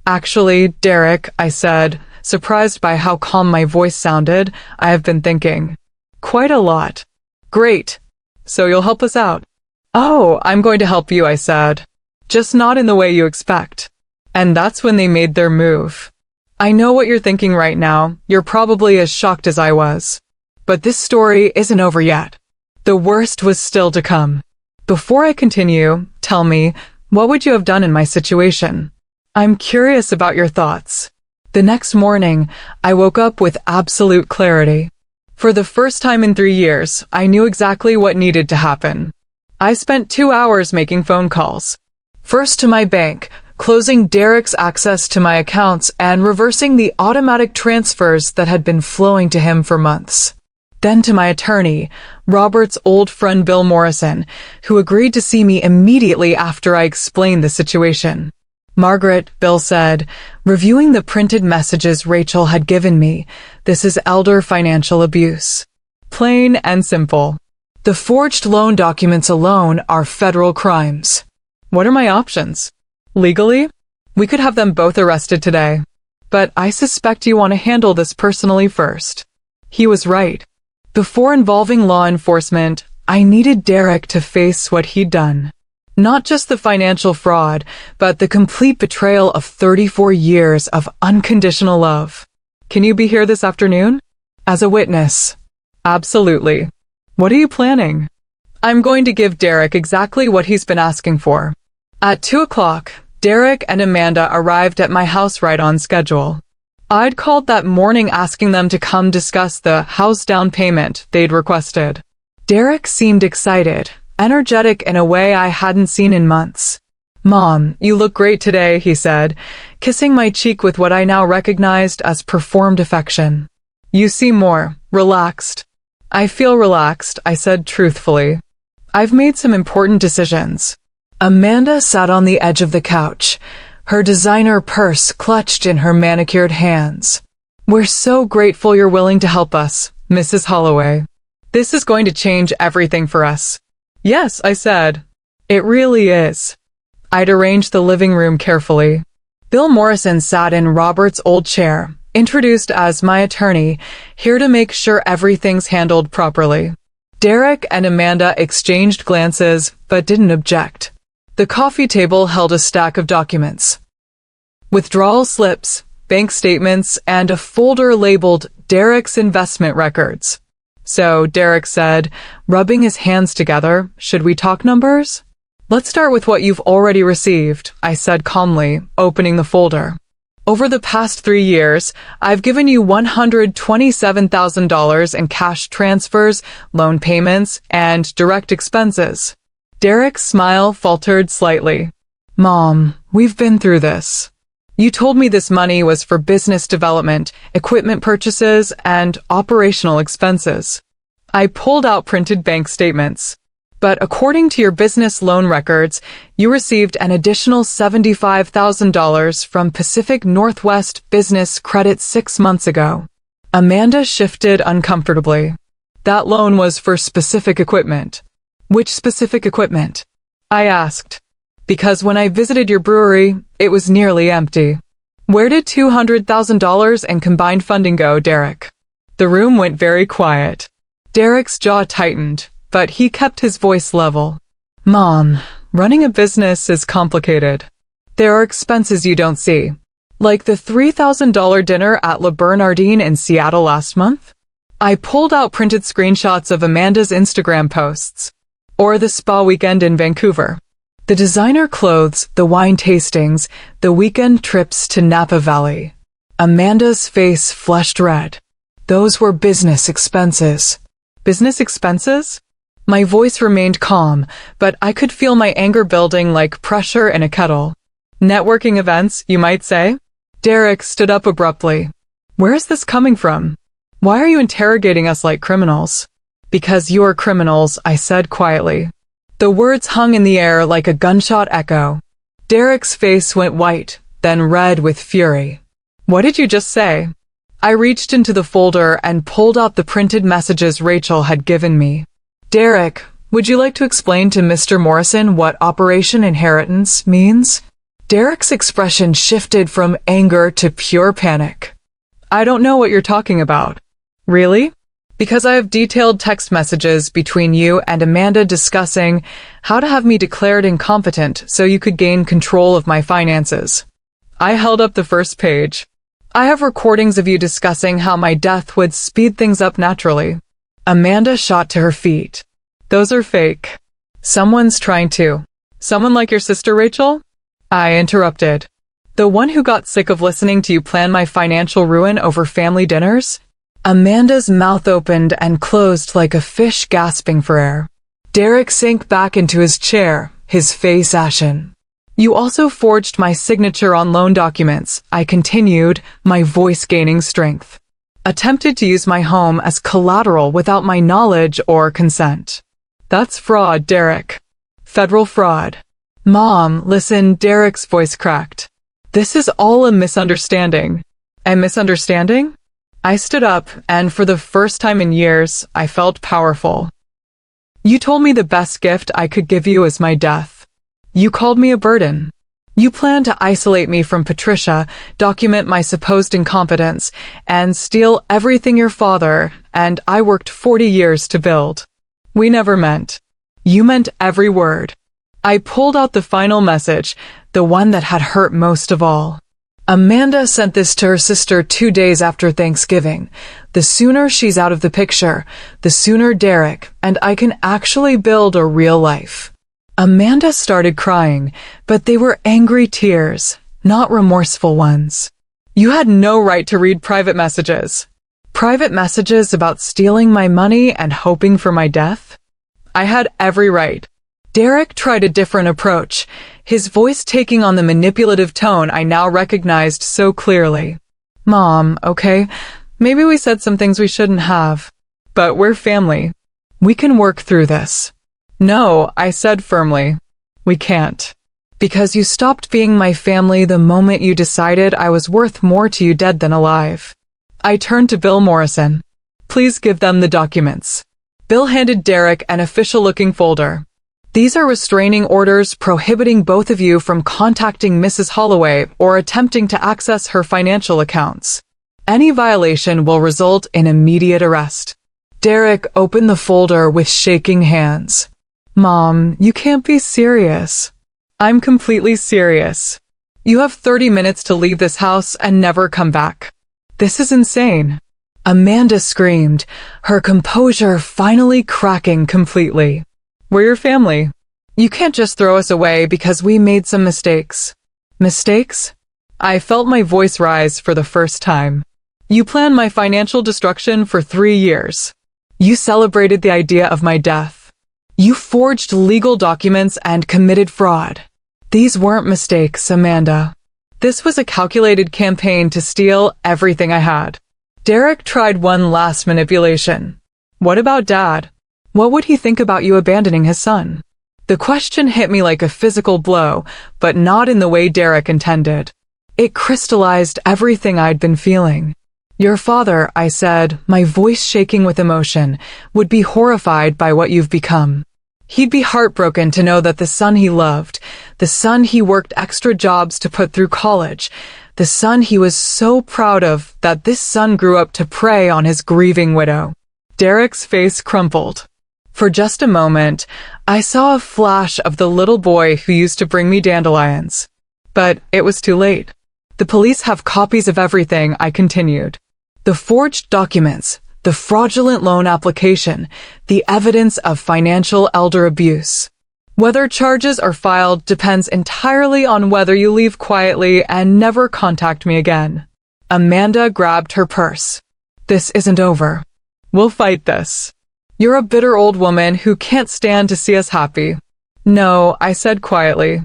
Actually, Derek, I said, surprised by how calm my voice sounded, I have been thinking. Quite a lot. Great. So you'll help us out? Oh, I'm going to help you, I said. Just not in the way you expect. And that's when they made their move. I know what you're thinking right now. You're probably as shocked as I was. But this story isn't over yet. The worst was still to come. Before I continue, tell me, what would you have done in my situation? I'm curious about your thoughts. The next morning, I woke up with absolute clarity. For the first time in 3 years, I knew exactly what needed to happen. I spent 2 hours making phone calls. First to my bank, closing Derek's access to my accounts and reversing the automatic transfers that had been flowing to him for months. Then to my attorney, Robert's old friend Bill Morrison, who agreed to see me immediately after I explained the situation. Margaret, Bill said, reviewing the printed messages Rachel had given me, this is elder financial abuse. Plain and simple. The forged loan documents alone are federal crimes. What are my options? Legally, we could have them both arrested today. But I suspect you want to handle this personally first. He was right. Before involving law enforcement, I needed Derek to face what he'd done. Not just the financial fraud, but the complete betrayal of 34 years of unconditional love. Can you be here this afternoon? As a witness. Absolutely. What are you planning? I'm going to give Derek exactly what he's been asking for. At 2 o'clock, Derek and Amanda arrived at my house right on schedule. I'd called that morning asking them to come discuss the house down payment they'd requested. Derek seemed excited, energetic in a way I hadn't seen in months. Mom, you look great today, he said, kissing my cheek with what I now recognized as performed affection. You seem more relaxed. I feel relaxed, I said truthfully. I've made some important decisions. Amanda sat on the edge of the couch, her designer purse clutched in her manicured hands. We're so grateful you're willing to help us, Mrs. Holloway, this is going to change everything for us. Yes, I said. It really is. I'd arranged the living room carefully. Bill Morrison sat in Robert's old chair, introduced as my attorney, here to make sure everything's handled properly. Derek and Amanda exchanged glances, but didn't object. The coffee table held a stack of documents. Withdrawal slips, bank statements, and a folder labeled Derek's investment records. So, Derek said, rubbing his hands together, should we talk numbers? Let's start with what you've already received, I said calmly, opening the folder. Over the past 3 years, I've given you $127,000 in cash transfers, loan payments, and direct expenses. Derek's smile faltered slightly. Mom, we've been through this. You told me this money was for business development, equipment purchases, and operational expenses. I pulled out printed bank statements. But according to your business loan records, you received an additional $75,000 from Pacific Northwest Business Credit 6 months ago. Amanda shifted uncomfortably. That loan was for specific equipment. Which specific equipment? I asked. Because when I visited your brewery, it was nearly empty. Where did $200,000 in combined funding go, Derek? The room went very quiet. Derek's jaw tightened, but he kept his voice level. Mom, running a business is complicated. There are expenses you don't see, like the $3,000 dinner at Le Bernardine in Seattle last month. I pulled out printed screenshots of Amanda's Instagram posts, or the spa weekend in Vancouver. The designer clothes, the wine tastings, the weekend trips to Napa Valley. Amanda's face flushed red. Those were business expenses. Business expenses? My voice remained calm, but I could feel my anger building like pressure in a kettle. Networking events, you might say? Derek stood up abruptly. Where is this coming from? Why are you interrogating us like criminals? Because you're criminals, I said quietly. The words hung in the air like a gunshot echo. Derek's face went white, then red with fury. What did you just say? I reached into the folder and pulled out the printed messages Rachel had given me. Derek, would you like to explain to Mr. Morrison what Operation Inheritance means? Derek's expression shifted from anger to pure panic. I don't know what you're talking about. Really? Because I have detailed text messages between you and Amanda discussing how to have me declared incompetent so you could gain control of my finances. I held up the first page. I have recordings of you discussing how my death would speed things up naturally. Amanda shot to her feet. Those are fake. Someone's trying to. Someone like your sister, Rachel? I interrupted. The one who got sick of listening to you plan my financial ruin over family dinners? Amanda's mouth opened and closed like a fish gasping for air. Derek sank back into his chair, his face ashen. You also forged my signature on loan documents, I continued, my voice gaining strength. Attempted to use my home as collateral without my knowledge or consent. That's fraud, Derek. Federal fraud. Mom, listen, Derek's voice cracked. This is all a misunderstanding. A misunderstanding? I stood up, and for the first time in years, I felt powerful. You told me the best gift I could give you is my death. You called me a burden. You planned to isolate me from Patricia, document my supposed incompetence, and steal everything your father and I worked 40 years to build. We never meant. You meant every word. I pulled out the final message, the one that had hurt most of all. Amanda sent this to her sister 2 days after Thanksgiving. The sooner she's out of the picture, the sooner Derek and I can actually build a real life. Amanda started crying, but they were angry tears, not remorseful ones. You had no right to read private messages. Private messages about stealing my money and hoping for my death? I had every right. Derek tried a different approach, his voice taking on the manipulative tone I now recognized so clearly. Mom, okay, maybe we said some things we shouldn't have. But we're family. We can work through this. No, I said firmly. We can't. Because you stopped being my family the moment you decided I was worth more to you dead than alive. I turned to Bill Morrison. Please give them the documents. Bill handed Derek an official-looking folder. These are restraining orders prohibiting both of you from contacting Mrs. Holloway or attempting to access her financial accounts. Any violation will result in immediate arrest. Derek opened the folder with shaking hands. Mom, you can't be serious. I'm completely serious. You have 30 minutes to leave this house and never come back. This is insane. Amanda screamed, her composure finally cracking completely. We're your family. You can't just throw us away because we made some mistakes. Mistakes? I felt my voice rise for the first time. You planned my financial destruction for 3 years. You celebrated the idea of my death. You forged legal documents and committed fraud. These weren't mistakes, Amanda. This was a calculated campaign to steal everything I had. Derek tried one last manipulation. What about Dad? What would he think about you abandoning his son? The question hit me like a physical blow, but not in the way Derek intended. It crystallized everything I'd been feeling. Your father, I said, my voice shaking with emotion, would be horrified by what you've become. He'd be heartbroken to know that the son he loved, the son he worked extra jobs to put through college, the son he was so proud of, that this son grew up to prey on his grieving widow. Derek's face crumpled. For just a moment, I saw a flash of the little boy who used to bring me dandelions. But it was too late. The police have copies of everything, I continued. The forged documents, the fraudulent loan application, the evidence of financial elder abuse. Whether charges are filed depends entirely on whether you leave quietly and never contact me again. Amanda grabbed her purse. This isn't over. We'll fight this. You're a bitter old woman who can't stand to see us happy. No, I said quietly.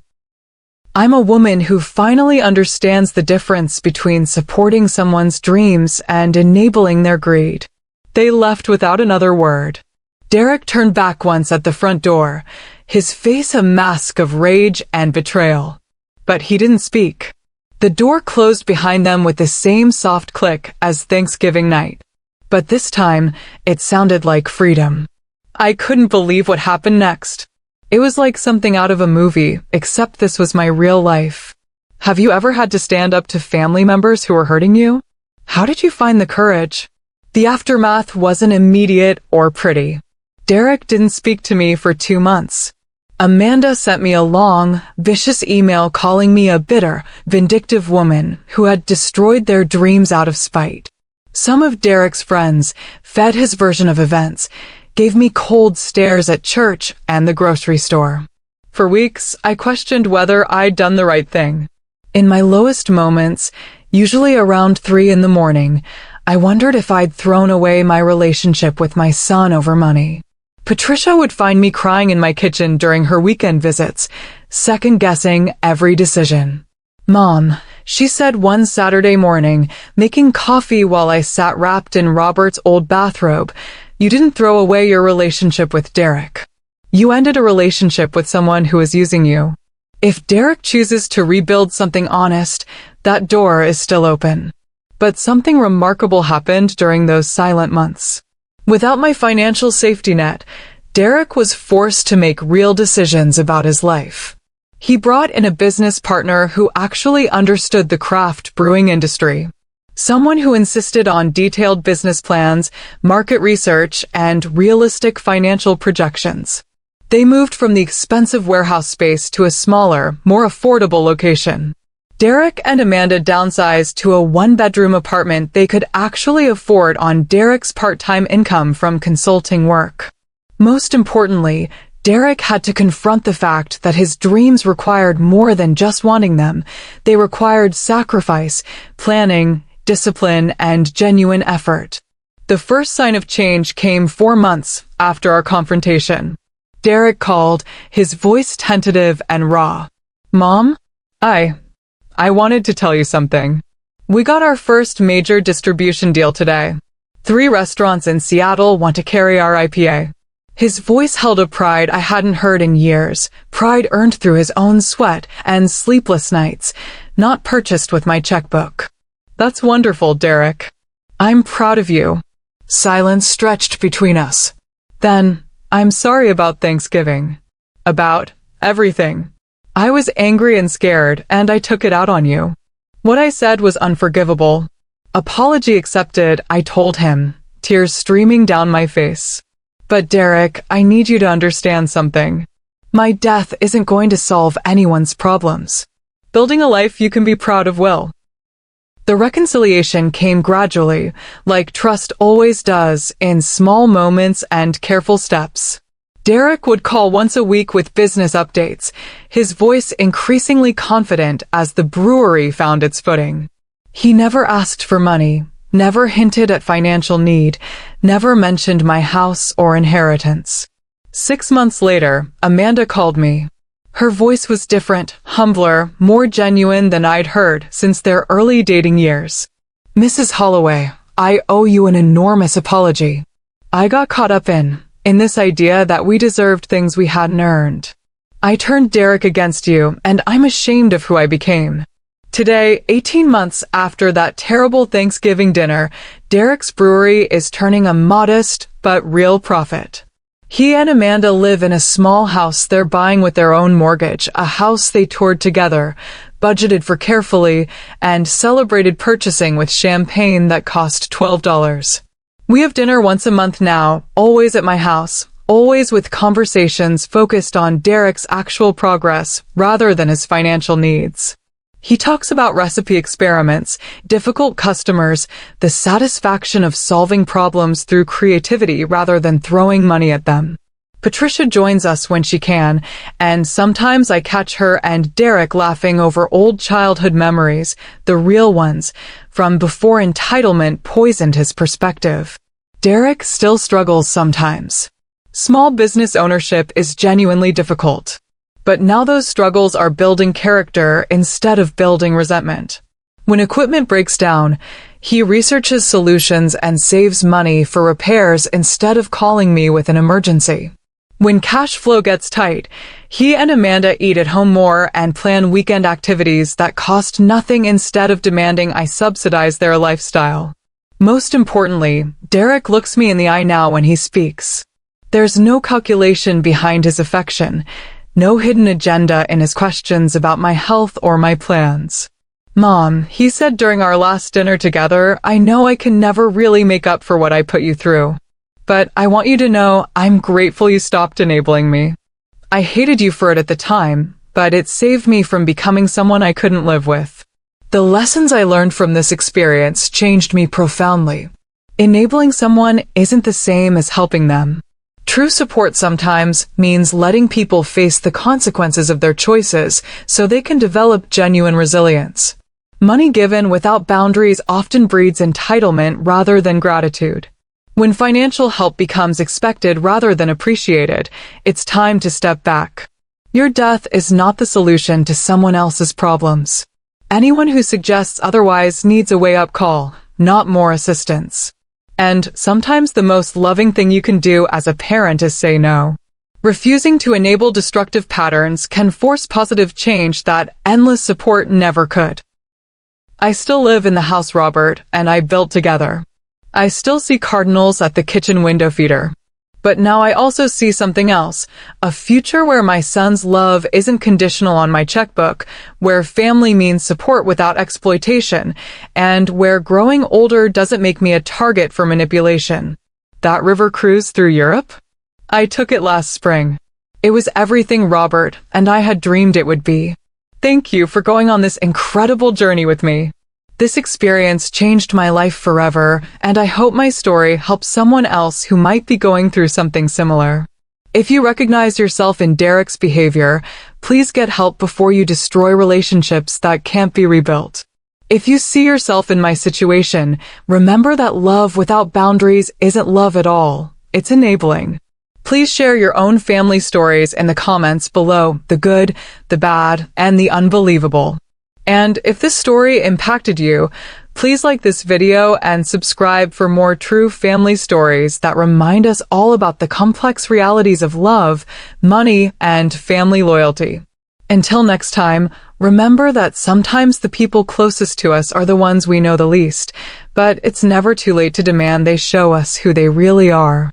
I'm a woman who finally understands the difference between supporting someone's dreams and enabling their greed. They left without another word. Derek turned back once at the front door, his face a mask of rage and betrayal. But he didn't speak. The door closed behind them with the same soft click as Thanksgiving night. But this time, it sounded like freedom. I couldn't believe what happened next. It was like something out of a movie, except this was my real life. Have you ever had to stand up to family members who were hurting you? How did you find the courage? The aftermath wasn't immediate or pretty. Derek didn't speak to me for 2 months. Amanda sent me a long, vicious email calling me a bitter, vindictive woman who had destroyed their dreams out of spite. Some of Derek's friends fed his version of events, gave me cold stares at church and the grocery store. For weeks, I questioned whether I'd done the right thing. In my lowest moments, usually around 3 in the morning, I wondered if I'd thrown away my relationship with my son over money. Patricia would find me crying in my kitchen during her weekend visits, second-guessing every decision. Mom, she said one Saturday morning, making coffee while I sat wrapped in Robert's old bathrobe, you didn't throw away your relationship with Derek. You ended a relationship with someone who was using you. If Derek chooses to rebuild something honest, that door is still open. But something remarkable happened during those silent months. Without my financial safety net, Derek was forced to make real decisions about his life. He brought in a business partner who actually understood the craft brewing industry. Someone who insisted on detailed business plans, market research, and realistic financial projections. They moved from the expensive warehouse space to a smaller, more affordable location. Derek and Amanda downsized to a 1-bedroom apartment they could actually afford on Derek's part-time income from consulting work. Most importantly, Derek had to confront the fact that his dreams required more than just wanting them. They required sacrifice, planning, discipline, and genuine effort. The first sign of change came 4 months after our confrontation. Derek called, his voice tentative and raw. Mom? I wanted to tell you something. We got our first major distribution deal today. 3 restaurants in Seattle want to carry our IPA. His voice held a pride I hadn't heard in years, pride earned through his own sweat and sleepless nights, not purchased with my checkbook. That's wonderful, Derek. I'm proud of you. Silence stretched between us. Then, "I'm sorry about Thanksgiving. About everything. I was angry and scared, and I took it out on you." What I said was unforgivable. "Apology accepted," I told him, tears streaming down my face. "But Derek, I need you to understand something. My death isn't going to solve anyone's problems. Building a life you can be proud of will." The reconciliation came gradually, like trust always does, in small moments and careful steps. Derek would call once a week with business updates, his voice increasingly confident as the brewery found its footing. He never asked for money, never hinted at financial need, never mentioned my house or inheritance. 6 months later, Amanda called me. Her voice was different, humbler, more genuine than I'd heard since their early dating years. "Mrs. Holloway, I owe you an enormous apology. I got caught up in this idea that we deserved things we hadn't earned. I turned Derek against you, and I'm ashamed of who I became." Today, 18 months after that terrible Thanksgiving dinner, Derek's brewery is turning a modest but real profit. He and Amanda live in a small house they're buying with their own mortgage, a house they toured together, budgeted for carefully, and celebrated purchasing with champagne that cost $12. We have dinner once a month now, always at my house, always with conversations focused on Derek's actual progress rather than his financial needs. He talks about recipe experiments, difficult customers, the satisfaction of solving problems through creativity rather than throwing money at them. Patricia joins us when she can, and sometimes I catch her and Derek laughing over old childhood memories, the real ones, from before entitlement poisoned his perspective. Derek still struggles sometimes. Small business ownership is genuinely difficult. But now those struggles are building character instead of building resentment. When equipment breaks down, he researches solutions and saves money for repairs instead of calling me with an emergency. When cash flow gets tight, he and Amanda eat at home more and plan weekend activities that cost nothing instead of demanding I subsidize their lifestyle. Most importantly, Derek looks me in the eye now when he speaks. There's no calculation behind his affection. No hidden agenda in his questions about my health or my plans. "Mom," he said during our last dinner together, "I know I can never really make up for what I put you through. But I want you to know I'm grateful you stopped enabling me. I hated you for it at the time, but it saved me from becoming someone I couldn't live with." The lessons I learned from this experience changed me profoundly. Enabling someone isn't the same as helping them. True support sometimes means letting people face the consequences of their choices so they can develop genuine resilience. Money given without boundaries often breeds entitlement rather than gratitude. When financial help becomes expected rather than appreciated, it's time to step back. Your death is not the solution to someone else's problems. Anyone who suggests otherwise needs a wake-up call, not more assistance. And sometimes the most loving thing you can do as a parent is say no. Refusing to enable destructive patterns can force positive change that endless support never could. I still live in the house Robert and I built together. I still see cardinals at the kitchen window feeder. But now I also see something else, a future where my son's love isn't conditional on my checkbook, where family means support without exploitation, and where growing older doesn't make me a target for manipulation. That river cruise through Europe? I took it last spring. It was everything Robert and I had dreamed it would be. Thank you for going on this incredible journey with me. This experience changed my life forever, and I hope my story helps someone else who might be going through something similar. If you recognize yourself in Derek's behavior, please get help before you destroy relationships that can't be rebuilt. If you see yourself in my situation, remember that love without boundaries isn't love at all. It's enabling. Please share your own family stories in the comments below, the good, the bad, and the unbelievable. And if this story impacted you, please like this video and subscribe for more true family stories that remind us all about the complex realities of love, money, and family loyalty. Until next time, Remember that sometimes the people closest to us are the ones we know the least, but it's never too late to demand they show us who they really are.